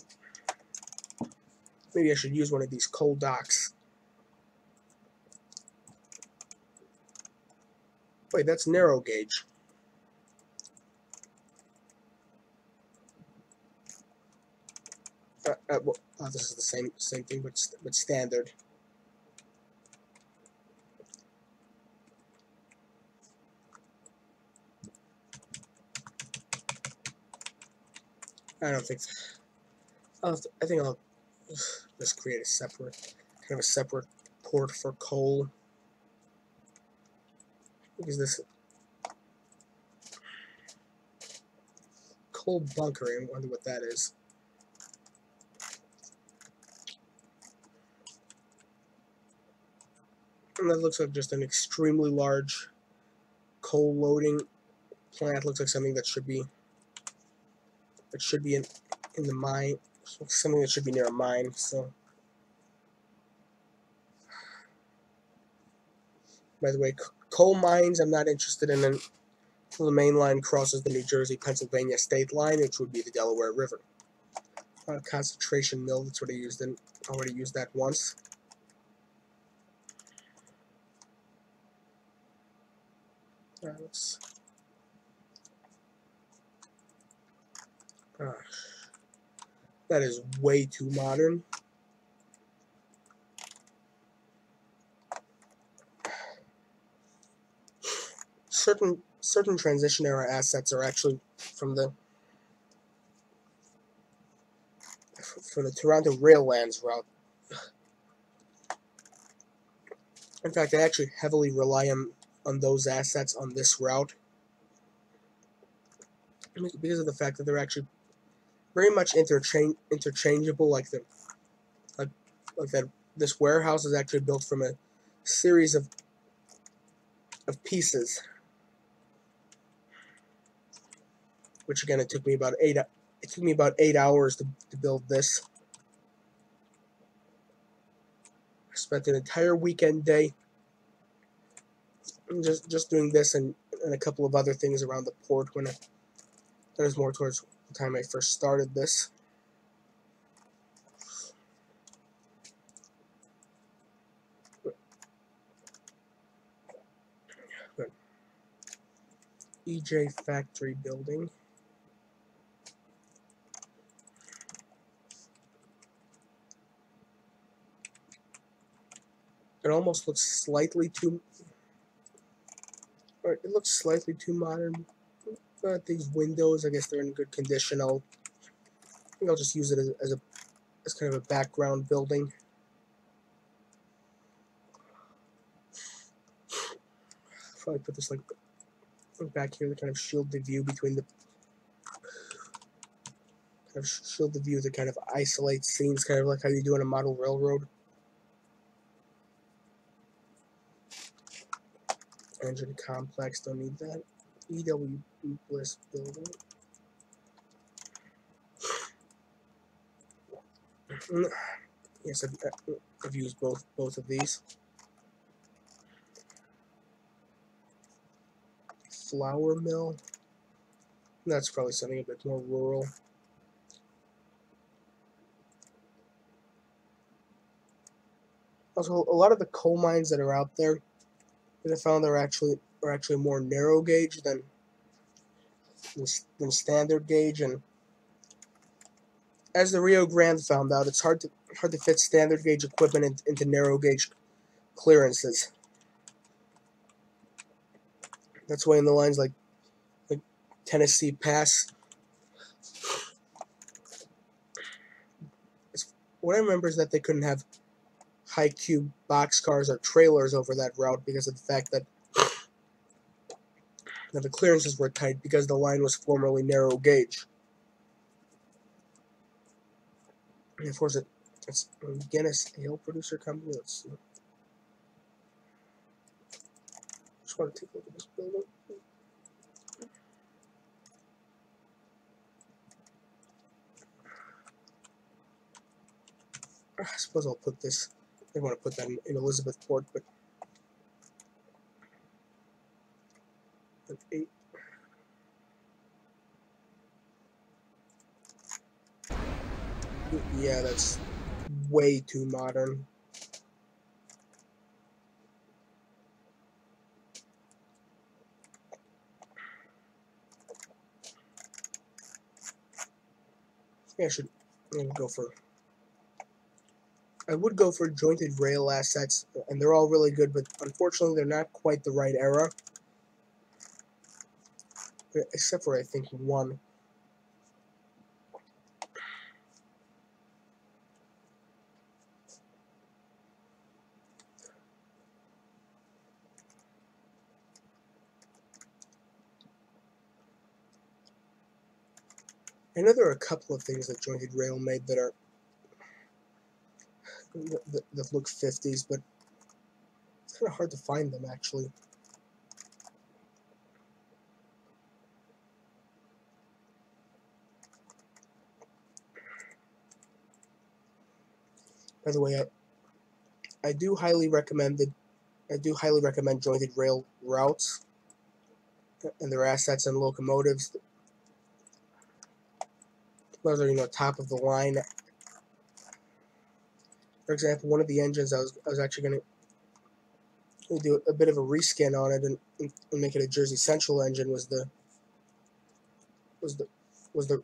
use one of these coal docks. Wait, that's narrow gauge. Well, this is the same thing, but standard. I don't think. I think I'll just create a separate port for coal, because this coal bunker. I wonder what that is. And that looks like just an extremely large coal loading plant. Looks like something that should be in the mine. Something that should be near a mine. So, by the way, coal mines I'm not interested in until the main line crosses the New Jersey-Pennsylvania state line, which would be the Delaware River. Concentration mill. That's what I used in. Already used that once. That is way too modern. Certain transition era assets are actually from the Toronto Raillands route. In fact, I actually heavily rely on those assets on this route because of the fact that they're actually very much interchangeable. Like that, this warehouse is actually built from a series of pieces, which again it took me about 8 hours to build this. I spent an entire weekend day just doing this and a couple of other things around the port. That was more towards the time I first started this. EJ Factory Building. It almost looks slightly too. Or it looks slightly too modern. But these windows, I guess they're in good condition. I think I'll just use it as kind of a background building. Probably put this like back here to kind of shield the view between the. Kind of shield the view to kind of isolate scenes, kind of like how you do in a model railroad. Engine complex, don't need that. EW Bliss building. Yes, I've used both of these. Flour mill. That's probably something a bit more rural. Also, a lot of the coal mines that are out there that I found are actually more narrow gauge than standard gauge, and as the Rio Grande found out, it's hard to fit standard gauge equipment into narrow gauge clearances. That's why in the lines like Tennessee Pass, what I remember is that they couldn't have high cube boxcars or trailers over that route because of the fact that the clearances were tight because the line was formerly narrow gauge. And of course, it's Guinness Ale producer company. Let's see. Just want to take a look at this building. I suppose I'll put this. I want to put that in Elizabethport, but 8. Yeah, that's way too modern. Yeah, I would go for jointed rail assets, and they're all really good, but unfortunately they're not quite the right era. Except for, I think, one. I know there are a couple of things that Jointed Rail made that are that look 50s, but it's kind of hard to find them actually. By the way, I do highly recommend Jointed Rail routes and their assets and locomotives. Those are, top of the line. For example, one of the engines I was actually going to do a bit of a reskin on it and make it a Jersey Central engine was the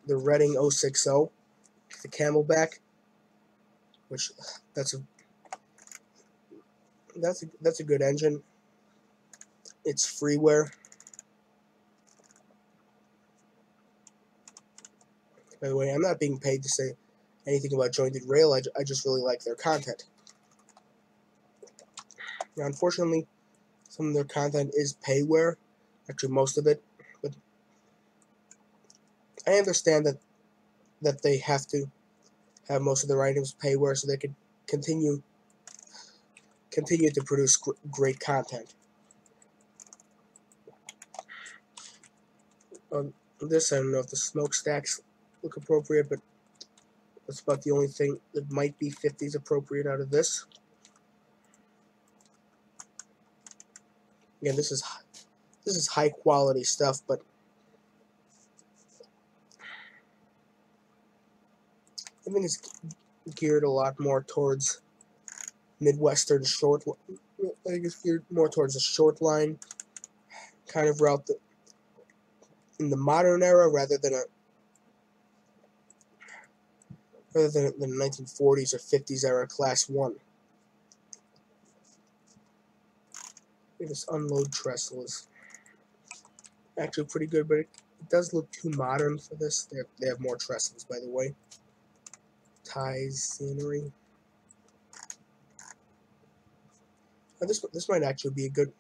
Reading 060, the Camelback, which that's a good engine. It's freeware. By the way, I'm not being paid to say anything about Jointed Rail. I just really like their content. Now, unfortunately, some of their content is payware, actually most of it, but I understand that they have to have most of their items payware so they can continue to produce great content. On this, I don't know if the smokestacks look appropriate, but that's about the only thing that might be 50s appropriate out of this. Again, this is high quality stuff, but I think it's geared a lot more towards Midwestern short. I think it's geared more towards a short line kind of route in the modern era rather than the 1940s or 50s era Class 1. This unload trestle is actually pretty good, but it does look too modern for this. They have more trestles, by the way. Ties, scenery. This might actually be good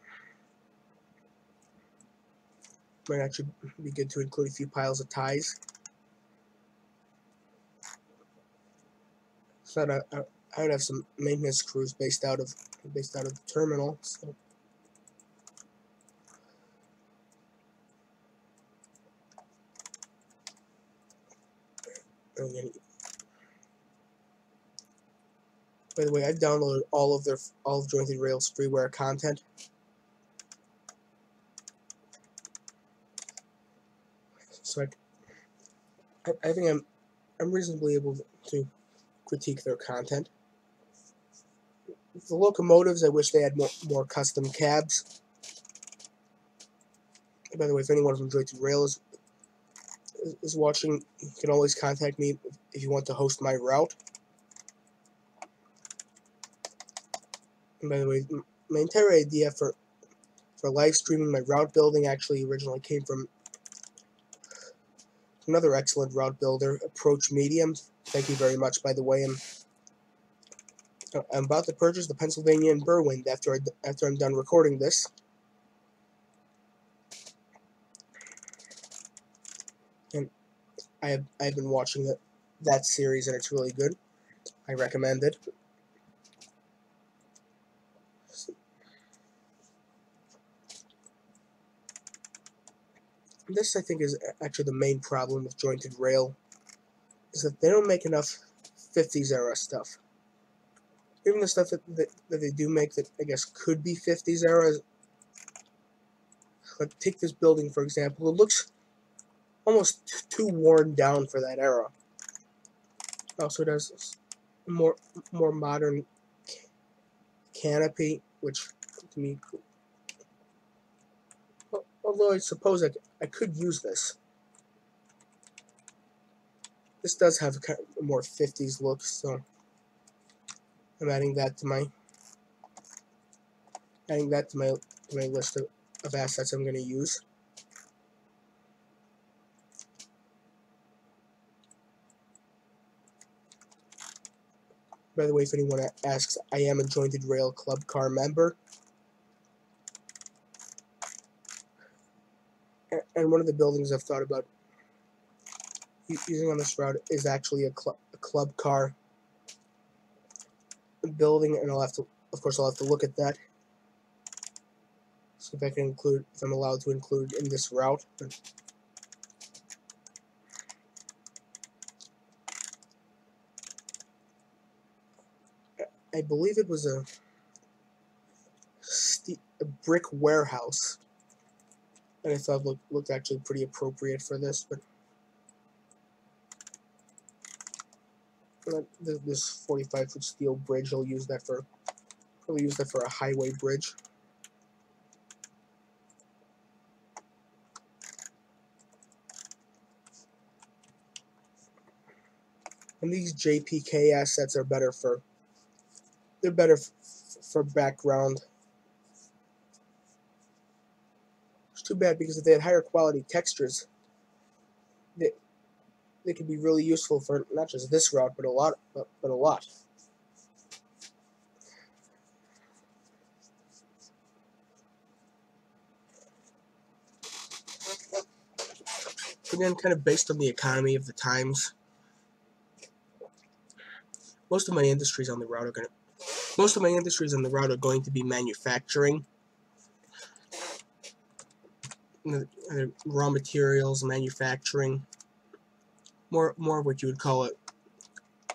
to include a few piles of ties. So I would have some maintenance crews based out of the terminal. So. By the way, I've downloaded all of Jointed Rail's freeware content. So I think I'm reasonably able to critique their content. The locomotives, I wish they had more custom cabs. By the way, if anyone from Jointed Rail is watching, you can always contact me if you want to host my route. And by the way, my entire idea for live streaming my route building actually originally came from another excellent route builder, Approach Medium. Thank you very much, by the way. I'm about to purchase the Pennsylvania and Berwind after I'm done recording this. And I've been watching that series, and it's really good. I recommend it. This, I think, is actually the main problem with Jointed Rail, is that they don't make enough 50s era stuff. Even the stuff that they do make that I guess could be 50s era, like take this building for example. It looks almost too worn down for that era. Also, it has more modern canopy, which to me, although I suppose I could use this. This does have a kind of more 50s look, so I'm adding that to my list of assets I'm going to use. By the way, if anyone asks, I am a Jointed Rail Club car member. And one of the buildings I've thought about using on this route is actually a club car building, and of course I'll have to look at that. See if I'm allowed to include in this route. I believe it was a brick warehouse, and I thought looked actually pretty appropriate for this. But this 45-foot steel bridge, I'll probably use that for a highway bridge. And these JPK assets are better for background. It's too bad, because if they had higher quality textures, they could be really useful for not just this route, but a lot. Again, kind of based on the economy of the times. Most of my industries on the route are going to be manufacturing, raw materials, manufacturing, more what you would call it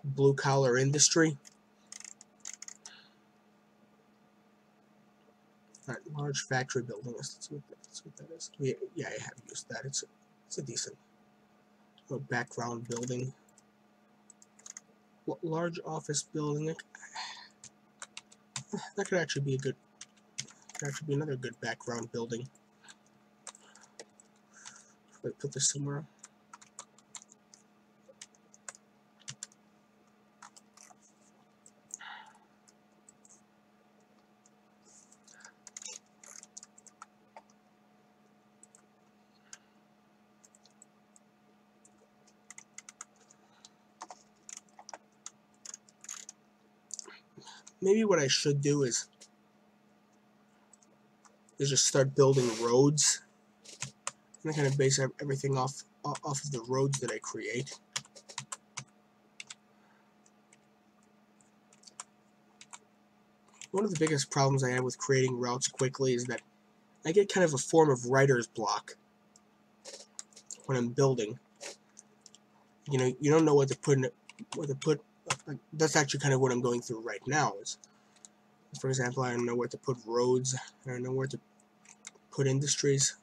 blue collar industry. Large factory building. That's what that is. Yeah, I have used that. It's a decent background building. Large office building. That could actually be another good background building. Put this somewhere. Maybe what I should do is just start building roads. I'm kind of base everything off of the roads that I create. One of the biggest problems I have with creating routes quickly is that I get kind of a form of writer's block when I'm building. You don't know what to put. That's actually kind of what I'm going through right now. For example, I don't know where to put roads. I don't know where to put industries.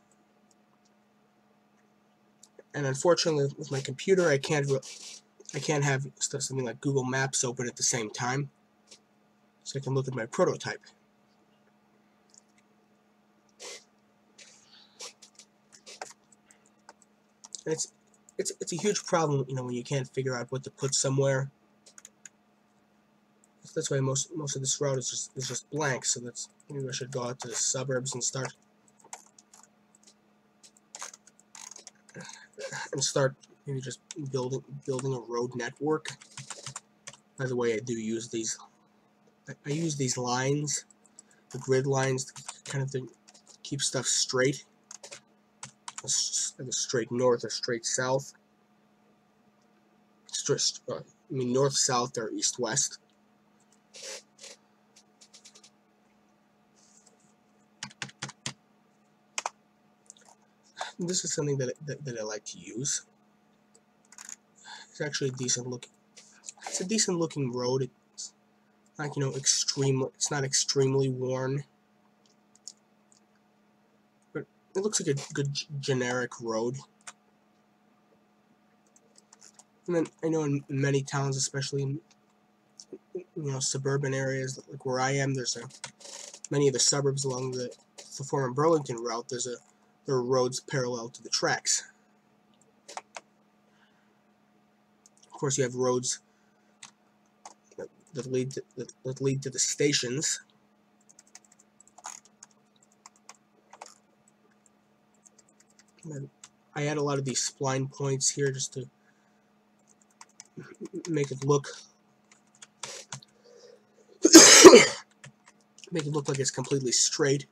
And unfortunately, with my computer, I can't have something like Google Maps open at the same time, so I can look at my prototype. And it's a huge problem, when you can't figure out what to put somewhere. That's why most of this route is just blank. So maybe I should go out to the suburbs and start maybe just building a road network. By the way, I do use these. I use these lines, the grid lines, kind of to keep stuff straight. Either straight north or straight south. North, south, or east, west. This is something that I like to use. It's actually a decent looking. It's a decent looking road. It's like It's not extremely worn, but it looks like a good generic road. And then I know in many towns, especially in suburban areas like where I am, there's many of the suburbs along the former Burlington route. There are roads parallel to the tracks. Of course, you have roads that lead to the stations. And I add a lot of these spline points here just to make it look like it's completely straight.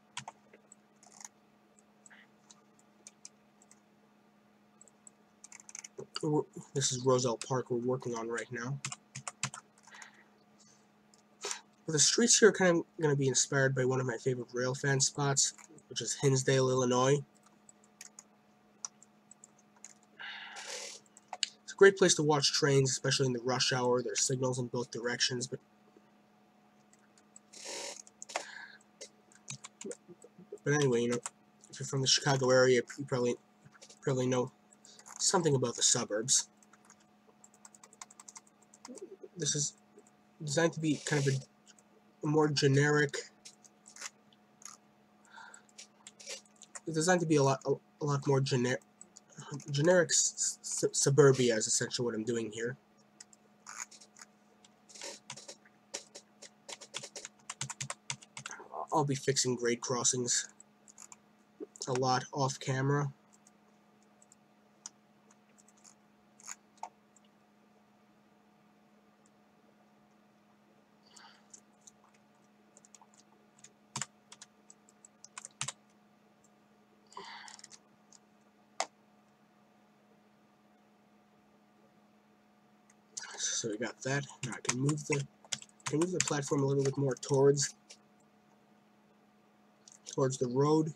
This is Roselle Park we're working on right now. But the streets here are kind of going to be inspired by one of my favorite rail fan spots, which is Hinsdale, Illinois. It's a great place to watch trains, especially in the rush hour. There's signals in both directions, but anyway, you know, if you're from the Chicago area, you probably know something about the suburbs. This is designed to be kind of a more generic. It's designed to be a lot more generic suburbia is essentially what I'm doing here. I'll be fixing grade crossings a lot off camera. So we got that. Now I can move the platform a little bit more towards the road.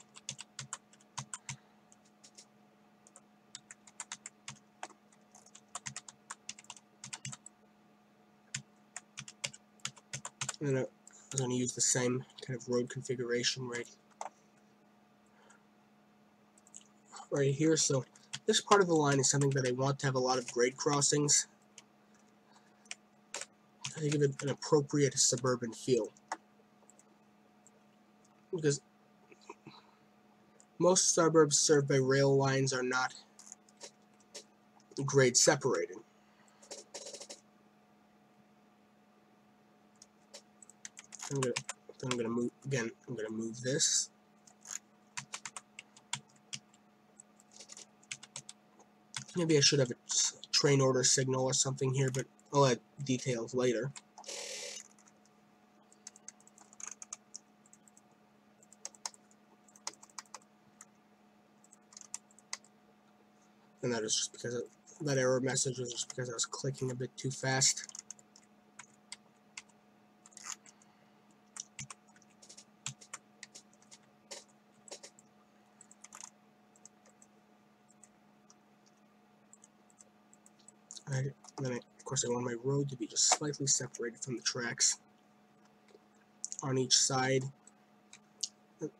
And then I'm going to use the same kind of road configuration right here. So this part of the line is something that I want to have a lot of grade crossings to give it an appropriate suburban feel. Because most suburbs served by rail lines are not grade separated. I'm gonna move again. I'm gonna move this. Maybe I should have a train order signal or something here, but I'll add details later. And that is just because that error message was just because I was clicking a bit too fast. And then, of course, I want my road to be just slightly separated from the tracks on each side. Of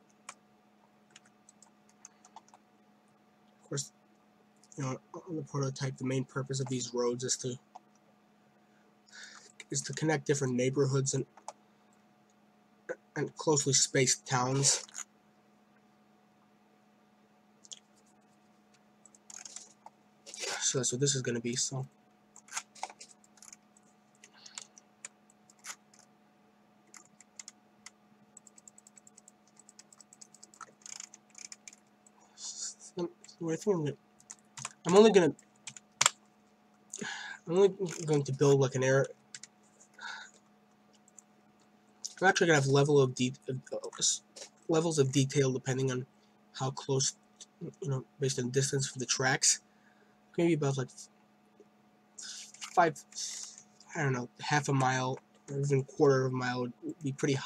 course, you know, on the prototype, the main purpose of these roads is to connect different neighborhoods and closely spaced towns. So that's what this is going to be. So what I think I'm only going to build like an area. I'm actually going to have levels of detail depending on how close, you know, based on distance from the tracks. Maybe about like I don't know, half a mile or even quarter of a mile would be pretty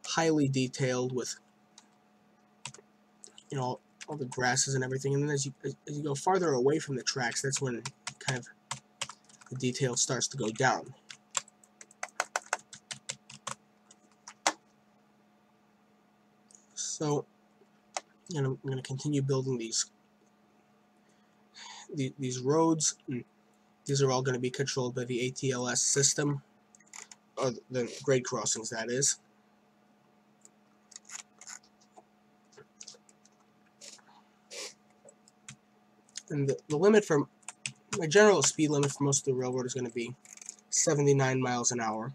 highly detailed with, you know, all the grasses and everything. And then as you go farther away from the tracks, that's when kind of the detail starts to go down. So, you know, I'm going to continue building these roads. And these are all going to be controlled by the ATLS system, or the grade crossings, that is. And the limit for my general speed limit for most of the railroad is going to be 79 miles an hour.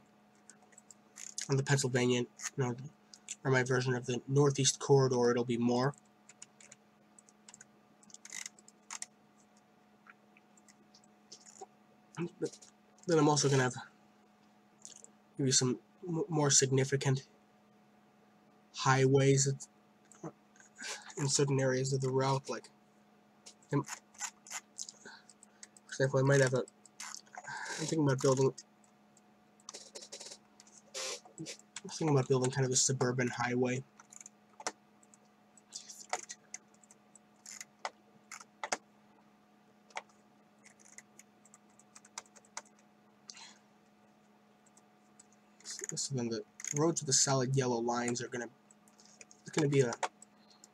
On the Pennsylvania, you know, or my version of the Northeast Corridor, it'll be more. But then I'm also going to have maybe some more significant highways in certain areas of the route, like example, I might have a. I'm thinking about building. I'm thinking about building kind of a suburban highway. So then the roads with the solid yellow lines are gonna. It's gonna be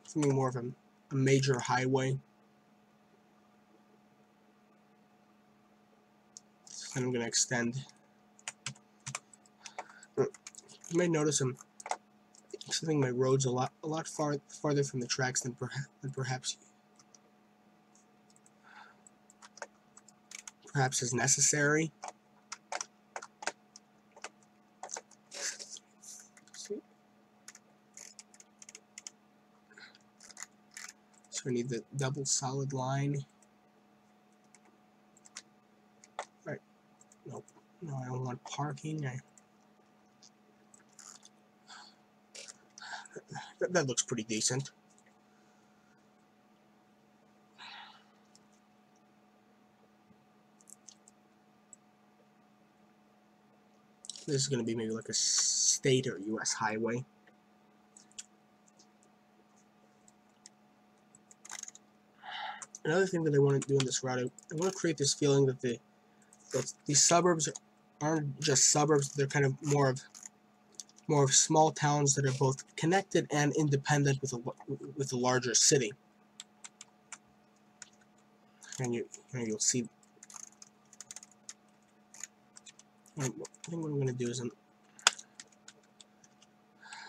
something more of a major highway. So then I'm gonna extend. You may notice I'm extending my roads a lot farther from the tracks than perhaps is necessary. So I need the double solid line. Right. Nope. No, I don't want parking. That looks pretty decent. This is going to be maybe like a state or U.S. highway. Another thing that I want to do in this route, I want to create this feeling that these suburbs aren't just suburbs; they're kind of more of small towns that are both connected and independent with a larger city. And you'll see. I think what I'm going to do is I'm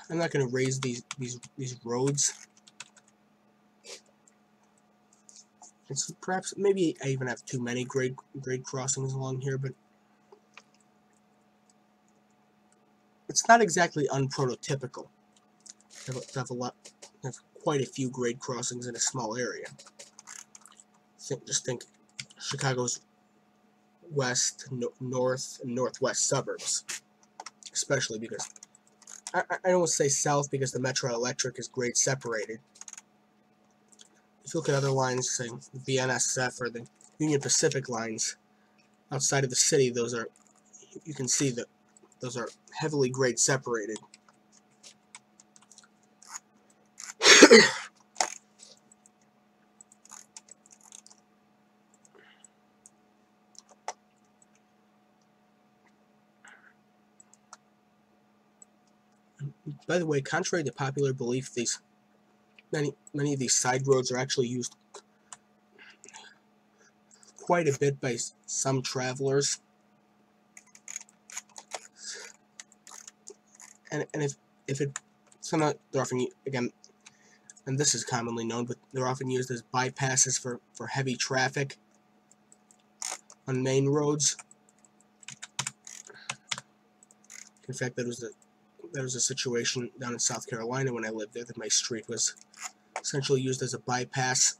not going to raise these roads. And so perhaps maybe I even have too many grade crossings along here, but it's not exactly unprototypical to have quite a few grade crossings in a small area. Just think Chicago's west, north, and northwest suburbs, especially because I don't want to say south because the Metro Electric is grade separated. If you look at other lines, say the BNSF or the Union Pacific lines outside of the city, you can see that those are heavily grade separated. By the way, contrary to popular belief, many of these side roads are actually used quite a bit by some travelers. And if they're often, again, and this is commonly known, but they're often used as bypasses for heavy traffic on main roads. In fact, that was a situation down in South Carolina when I lived there, that my street was essentially used as a bypass,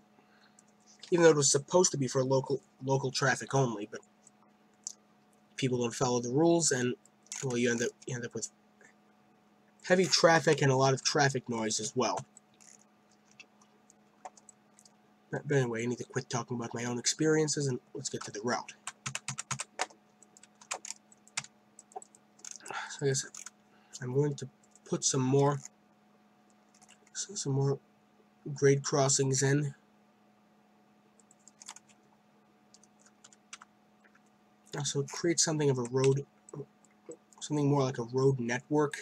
even though it was supposed to be for local traffic only. But people don't follow the rules, and well, you end up with heavy traffic and a lot of traffic noise as well. But anyway, I need to quit talking about my own experiences and let's get to the route. So I guess I'm going to put some more grade crossings in. Also create something of a road, something more like a road network.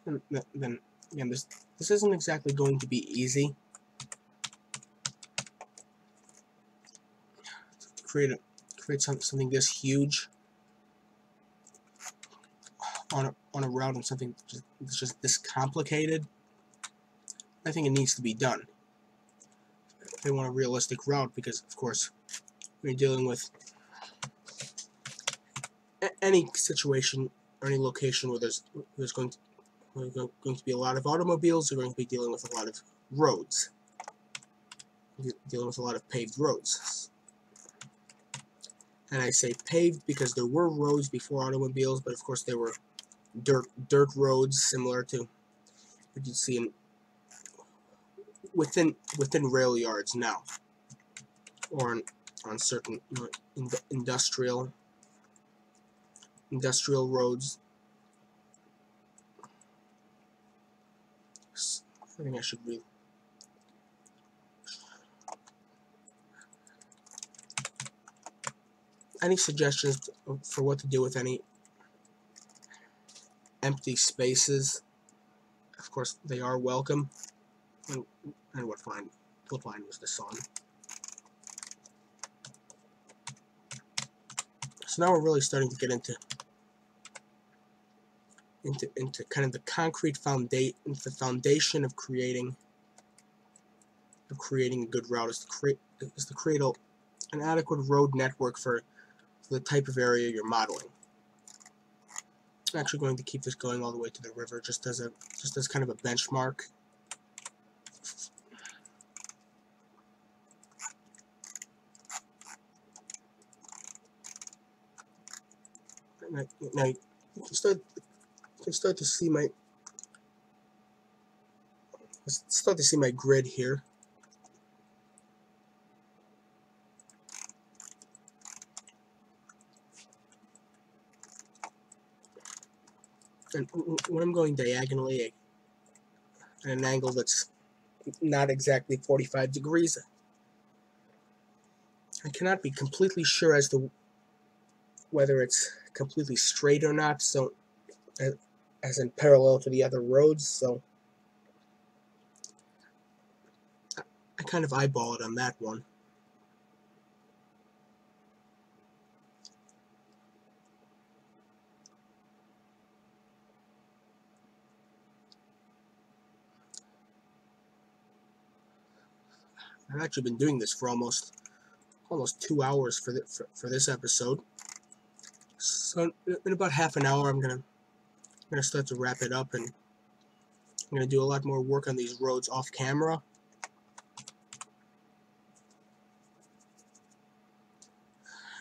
And then again, this isn't exactly going to be easy. Create something this huge on a route and something that's just this complicated. I think it needs to be done if they want a realistic route, because of course when you're dealing with any situation or any location where there's going to be a lot of automobiles, you're going to be dealing with a lot of roads, dealing with a lot of paved roads. And I say paved because there were roads before automobiles, but of course they were dirt roads, similar to what you'd see in within rail yards now, or on certain industrial roads. I think I should read. Any suggestions for what to do with any empty spaces? Of course, they are welcome. And what line was this on? So now we're really starting to get into kind of the concrete foundation of creating a good route is to create an adequate road network for the type of area you're modeling. I'm actually going to keep this going all the way to the river, just as kind of a benchmark. Now you can start to see my grid here. And when I'm going diagonally at an angle that's not exactly 45 degrees, I cannot be completely sure as to whether it's completely straight or not, so as in parallel to the other roads, so I kind of eyeball it on that one. I've actually been doing this for almost 2 hours for this episode. So in about half an hour, I'm gonna start to wrap it up, and I'm gonna do a lot more work on these roads off camera.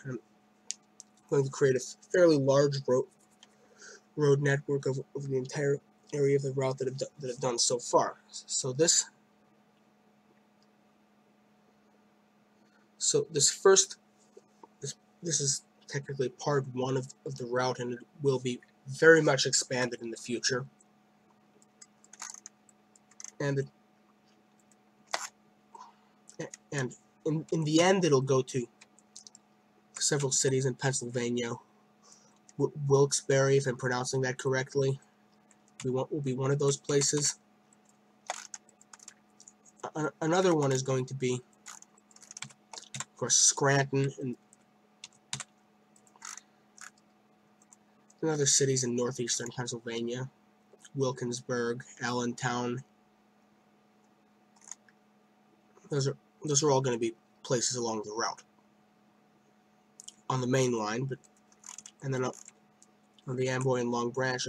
I'm going to create a fairly large road network of the entire area of the route that I've done so far. So this is technically part 1 of the route, and it will be very much expanded in the future. And in the end, it'll go to several cities in Pennsylvania. Wilkes-Barre, if I'm pronouncing that correctly, will be one of those places. Another one is going to be, of course, Scranton, and other cities in northeastern Pennsylvania, Wilkinsburg, Allentown. Those are all going to be places along the route on the main line, and then on the Amboy and Long Branch, it's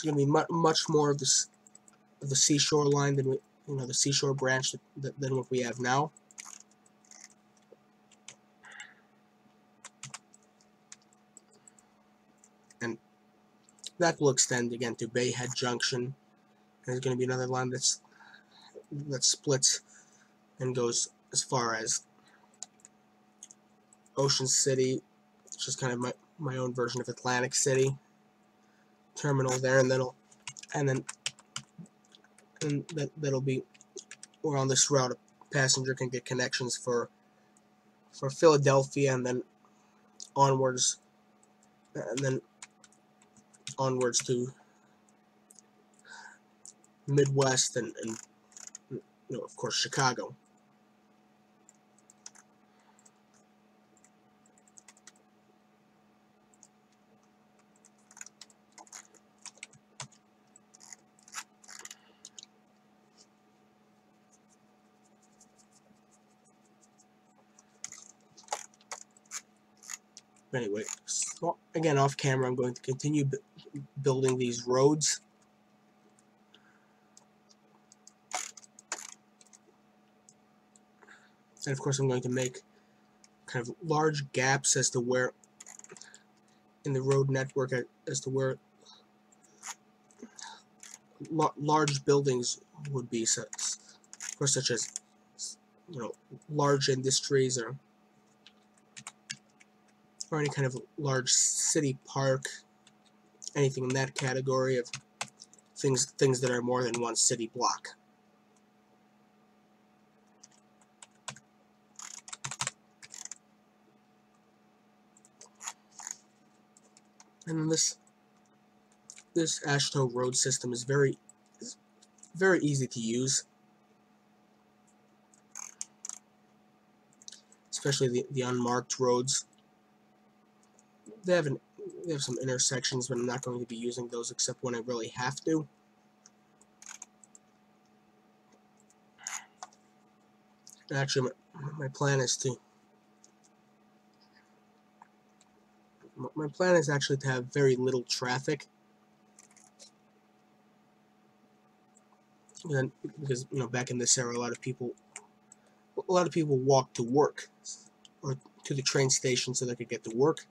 going to be much more of the seashore line than the seashore branch than what we have now. And that will extend again to Bayhead Junction. And there's going to be another line that splits and goes as far as Ocean City, which is kind of my own version of Atlantic City terminal there, and that'll be where on this route a passenger can get connections for Philadelphia, and then onwards to Midwest and of course Chicago. Anyway, so again, off camera, I'm going to continue building these roads. And of course, I'm going to make kind of large gaps as to where in the road network as to where large buildings would be, such as large industries or any kind of large city park, anything in that category of things that are more than one city block. And this AASHTO road system is very easy to use, especially the unmarked roads. They have some intersections, but I'm not going to be using those except when I really have to. Actually, my plan is actually to have very little traffic, because back in this era, a lot of people walk to work or to the train station so they could get to work.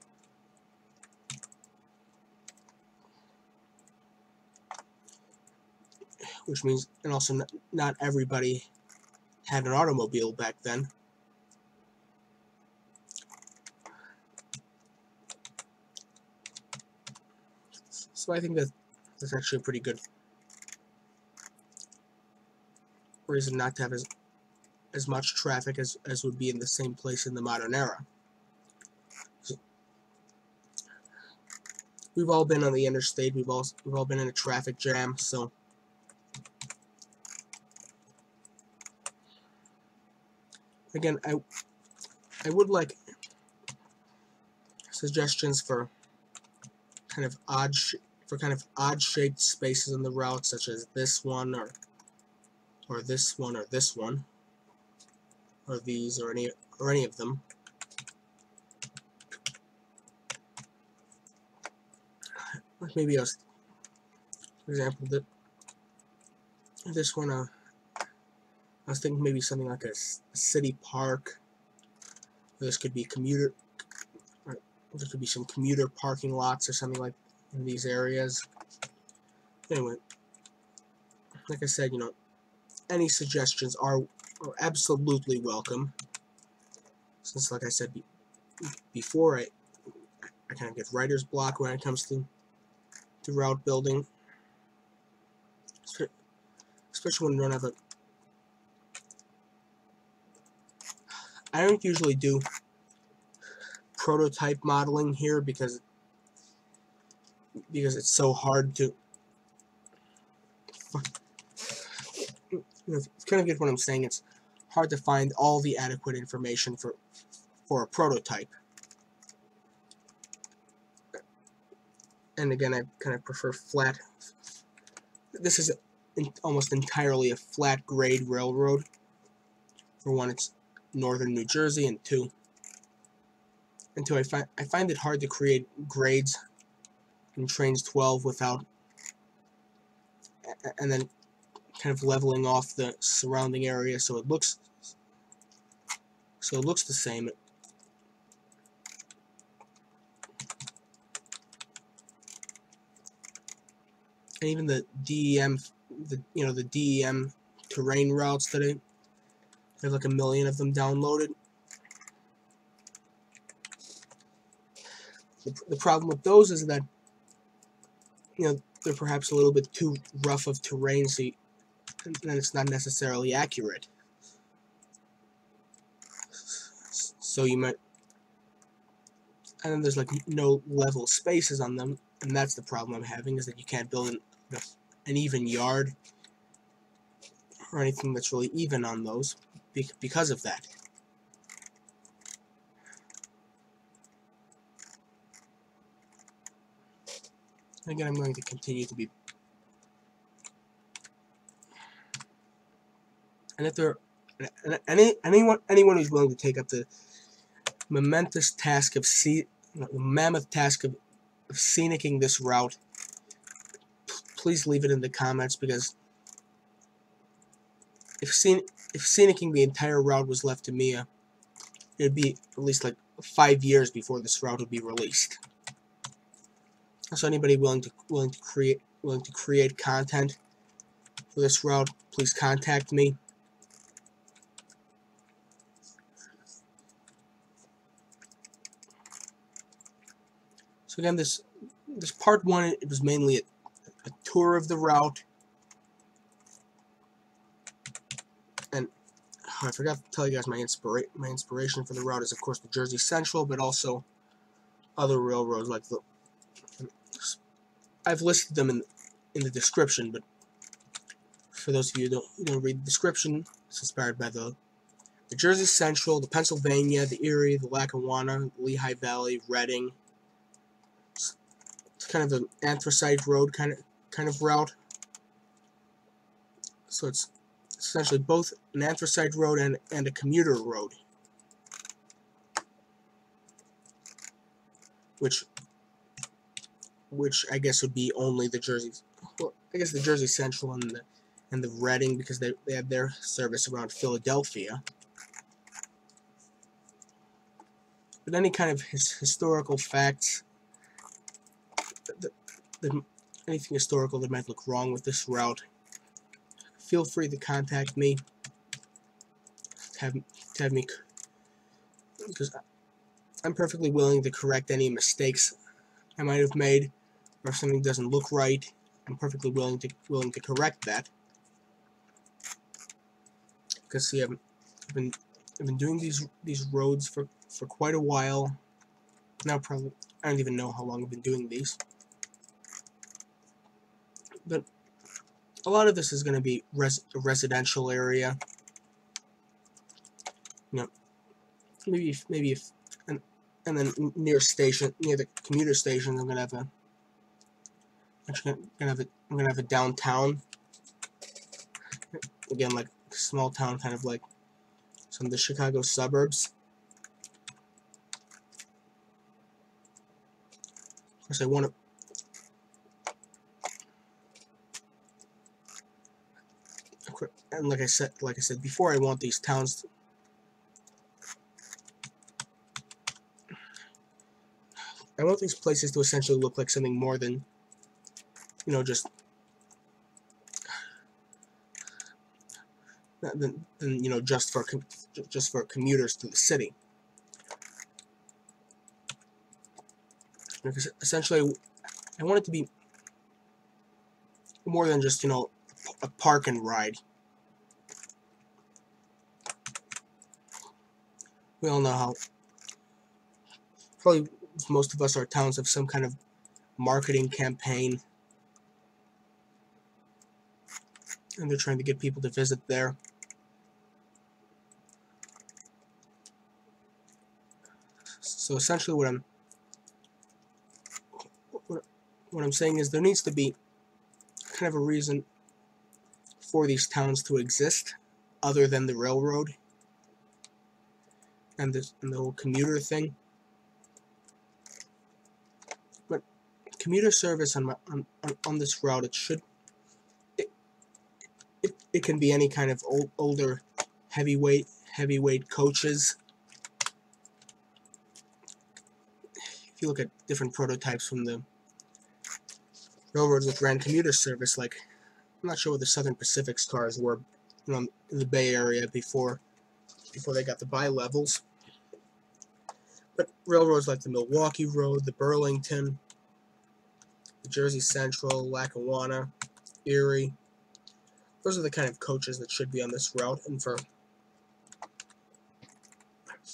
Which means, and also not everybody had an automobile back then. So I think that's actually a pretty good reason not to have as much traffic as would be in the same place in the modern era. We've all been on the interstate. We've all been in a traffic jam. So again, I would like suggestions for kind of odd shaped spaces on the route, such as this one or this one or this one, or these or any of them. Like maybe for example, this one. I was thinking maybe something like a city park. This could be commuter. There could be some commuter parking lots or something like in these areas. Anyway, like I said, any suggestions are absolutely welcome. Since, like I said before, I kind of get writer's block when it comes to route building, especially when we don't have a. I don't usually do prototype modeling here because it's so hard to. You kind of get what I'm saying. It's hard to find all the adequate information for a prototype. And again, I kind of prefer flat. This is almost entirely a flat grade railroad. For one, it's northern New Jersey, and two, I find it hard to create grades in Trainz 12 without, and then kind of leveling off the surrounding area so it looks the same. And even the DEM, the DEM terrain routes today, there's like 1 million of them downloaded. The problem with those is that they're perhaps a little bit too rough of terrain, and it's not necessarily accurate. So you might, and then there's like no level spaces on them, and that's the problem I'm having, is that you can't build an even yard or anything that's really even on those because of that. Again, I'm going to continue to be, and if there anyone who's willing to take up the momentous task of the mammoth task of scenicking this route, please leave it in the comments, because if scenicking the entire route was left to me, it'd be at least like 5 years before this route would be released. So anybody willing to create content for this route, please contact me. So again, this part one, it was mainly a tour of the route, and I forgot to tell you guys my inspiration for the route is of course the Jersey Central, but also other railroads like the. I've listed them in the description, but for those of you who don't read the description, it's inspired by the Jersey Central, the Pennsylvania, the Erie, the Lackawanna, Lehigh Valley, Reading. It's kind of an anthracite road kind of route. So it's essentially both an anthracite road and a commuter road, which I guess would be only the Jersey. Well, I guess the Jersey Central and the Reading, because they have their service around Philadelphia. But any kind of historical facts, anything historical that might look wrong with this route, feel free to contact me. To have me, because I'm perfectly willing to correct any mistakes I might have made, or if something doesn't look right, I'm perfectly willing to correct that. Because see, I've been doing these roads for quite a while now. Probably I don't even know how long I've been doing these, but a lot of this is going to be a residential area. You know, maybe if and then near the commuter station, I'm gonna have a downtown. Again, like a small town, kind of like some of the Chicago suburbs. Of course, I want to, and like I said before, I want these towns. I want these places to essentially look like something more than, just just for commuters to the city. Because essentially, I want it to be more than just a park and ride. We all know how probably most of us, our towns have some kind of marketing campaign, and they're trying to get people to visit there. So essentially what I'm saying is there needs to be kind of a reason for these towns to exist other than the railroad and the whole commuter thing. But commuter service on this route, it can be any kind of older heavyweight coaches. If you look at different prototypes from the railroads that ran commuter service, like I'm not sure what the Southern Pacific's cars were, in the Bay Area before they got the bi-levels. But railroads like the Milwaukee Road, the Burlington, the Jersey Central, Lackawanna, Erie, those are the kind of coaches that should be on this route. And for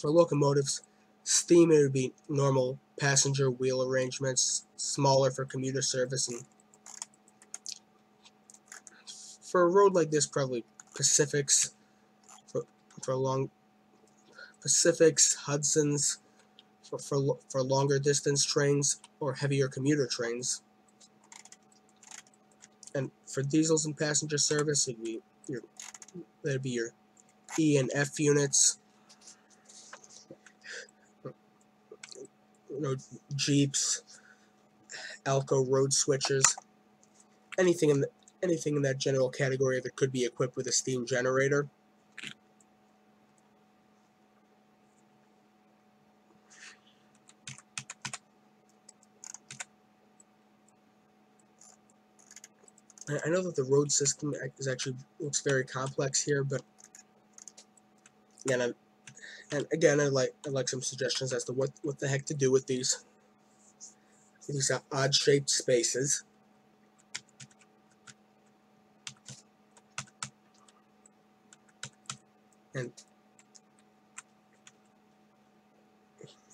locomotives, steam, it would be normal passenger wheel arrangements, smaller for commuter service, and for a road like this, probably Pacifics, Pacifics, Hudsons, for longer distance trains or heavier commuter trains. And for diesels and passenger service, that'd be your E and F units. Jeeps, Alco road switchers, anything in that general category that could be equipped with a steam generator. I know that the road system is actually looks very complex here, but again, I'd like some suggestions as to what the heck to do with these odd shaped spaces. And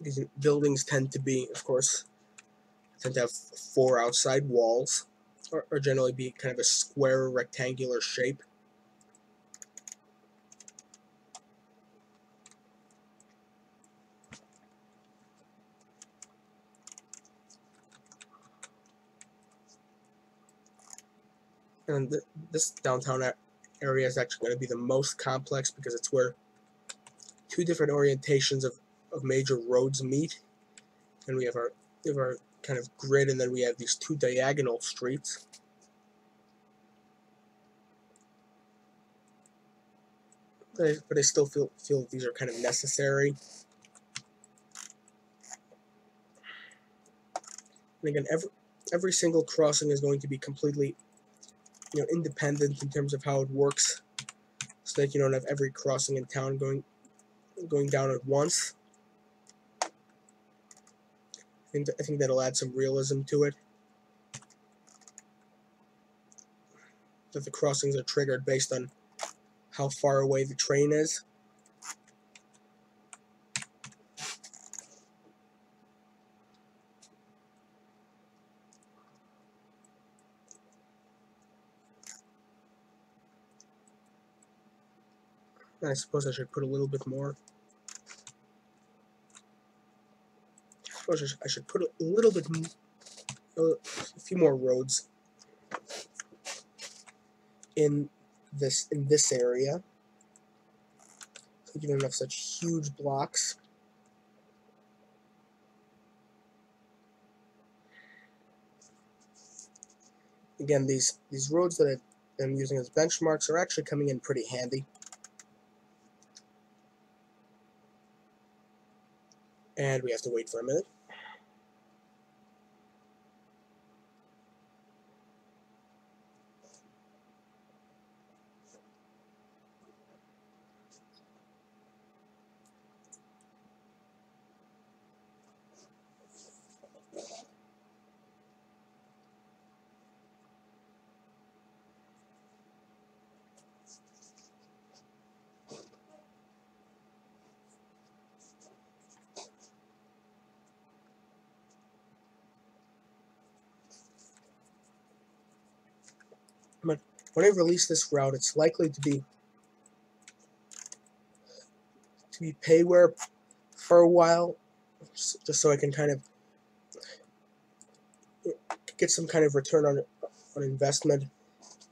these buildings tend to have 4 outside walls, or generally be kind of a square rectangular shape. And this downtown area is actually going to be the most complex because it's where 2 different orientations of major roads meet. And we have our kind of grid, and then we have these 2 diagonal streets. But I still feel that these are kind of necessary. And again, every single crossing is going to be completely, independent in terms of how it works, so that you don't have every crossing in town going down at once. I think that'll add some realism to it. That the crossings are triggered based on how far away the train is. And I suppose I should put a little bit more. I suppose I should put a little bit, a few more roads in this area, so you don't have such huge blocks. Again, these roads that I'm using as benchmarks are actually coming in pretty handy. And we have to wait for a minute. But when I release this route, it's likely to be payware for a while, just so I can kind of get some kind of return on investment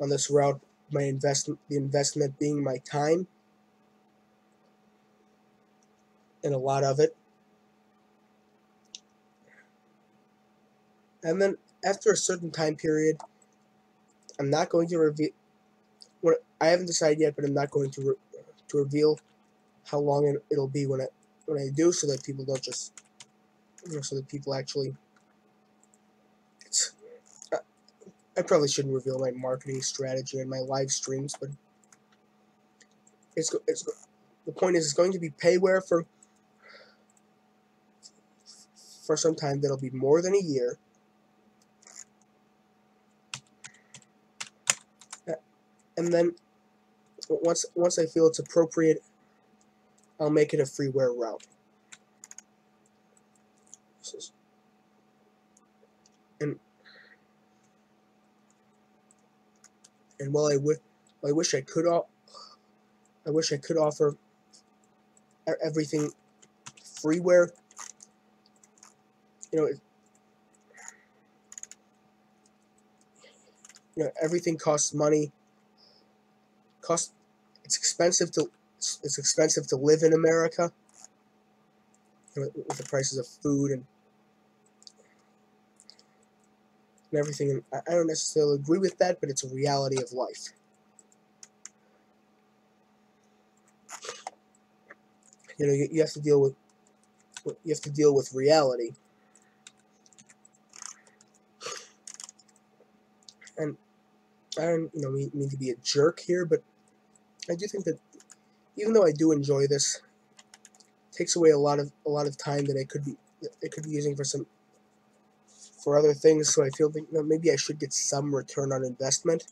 on this route. The investment being my time, and a lot of it. And then after a certain time period, I'm not going to reveal. I haven't decided yet, but I'm not going to reveal how long it'll be when I do, so that people don't just, so that people actually. I probably shouldn't reveal my marketing strategy and my live streams, but the point is, it's going to be payware for some time. That'll be more than a year. And then once I feel it's appropriate, I'll make it a freeware route. And while I wish I could offer everything freeware, everything costs money. It's expensive to live in America, with the prices of food and everything. And I don't necessarily agree with that, but it's a reality of life. You have to deal with reality. And I don't mean to be a jerk here, but I do think that even though I do enjoy this, it takes away a lot of time that I could be using for other things. So I feel that maybe I should get some return on investment.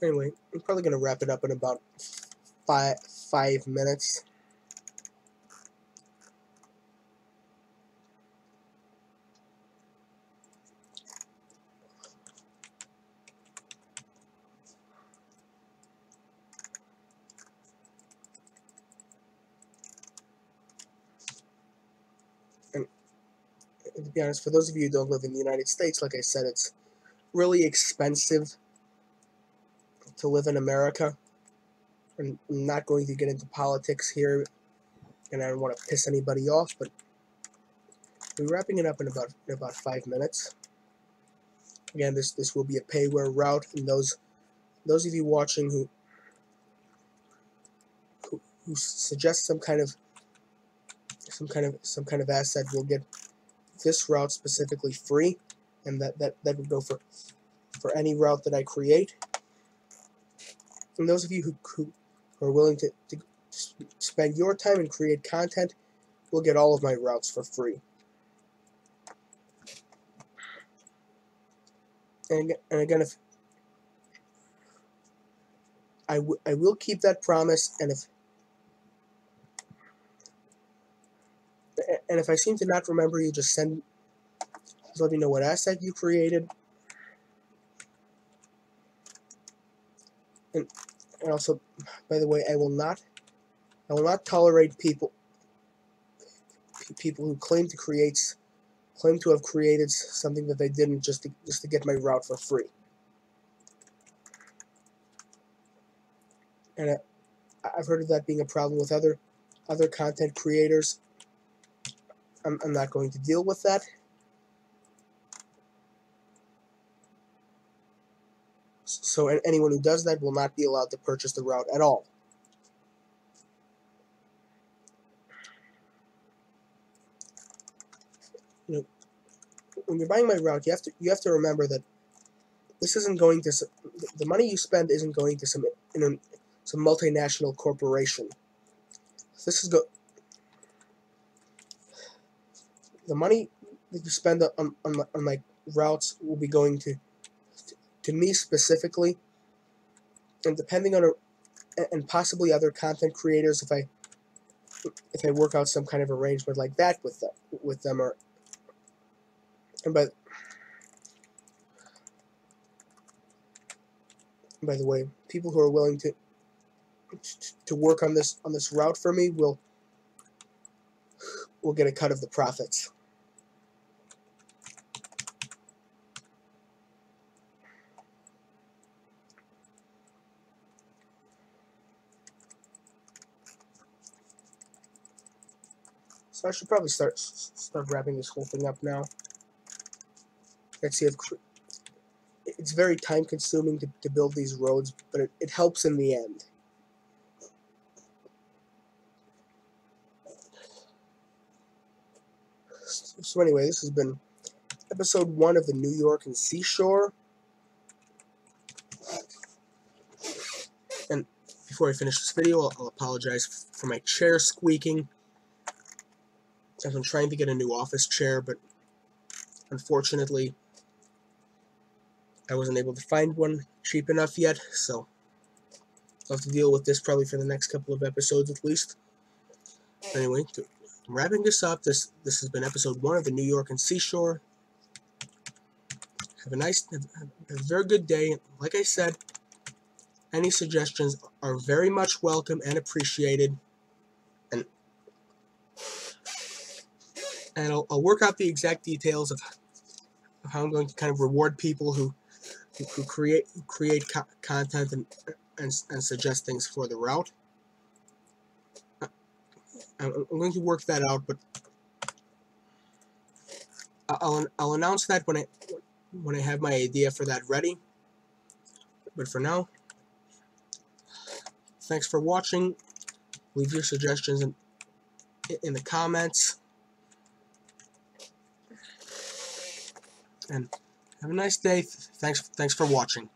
Anyway, I'm probably gonna wrap it up in about five minutes. And to be honest, for those of you who don't live in the United States, like I said, it's really expensive to live in America. I'm not going to get into politics here, and I don't want to piss anybody off, but we're wrapping it up in about 5 minutes. Again, this will be a payware route, and those of you watching who suggest some kind of asset will get this route specifically free, and that would go for any route that I create. And those of you who are willing to spend your time and create content will get all of my routes for free. And again, if I will keep that promise, and if I seem to not remember you, just let me know what asset you created. And also, by the way, I will not tolerate people who claim to have created something that they didn't just to get my route for free. And I've heard of that being a problem with other content creators. I'm not going to deal with that. So anyone who does that will not be allowed to purchase the route at all. When you're buying my route, you have to remember that this isn't going to the money you spend isn't going to some multinational corporation. This is the money that you spend on my routes will be going to me specifically, and depending on and possibly other content creators, if I work out some kind of arrangement like that with them, or by the way, people who are willing to work on this route for me will get a cut of the profits. So I should probably start wrapping this whole thing up now. Let's see, it's very time consuming to build these roads, but it helps in the end. So anyway, this has been episode 1 of the New York and Seashore. And before I finish this video, I'll apologize for my chair squeaking. I've been trying to get a new office chair, but unfortunately I wasn't able to find one cheap enough yet, so I'll have to deal with this probably for the next couple of episodes at least. Anyway, wrapping this up, this has been episode 1 of the New York and Seashore. Have a very good day. Like I said, any suggestions are very much welcome and appreciated. And I'll work out the exact details of how I'm going to kind of reward people who create content and suggest things for the route. I'm going to work that out, but I'll announce that when I have my idea for that ready. But for now, thanks for watching. Leave your suggestions in the comments, and Have a nice day. Thanks for watching.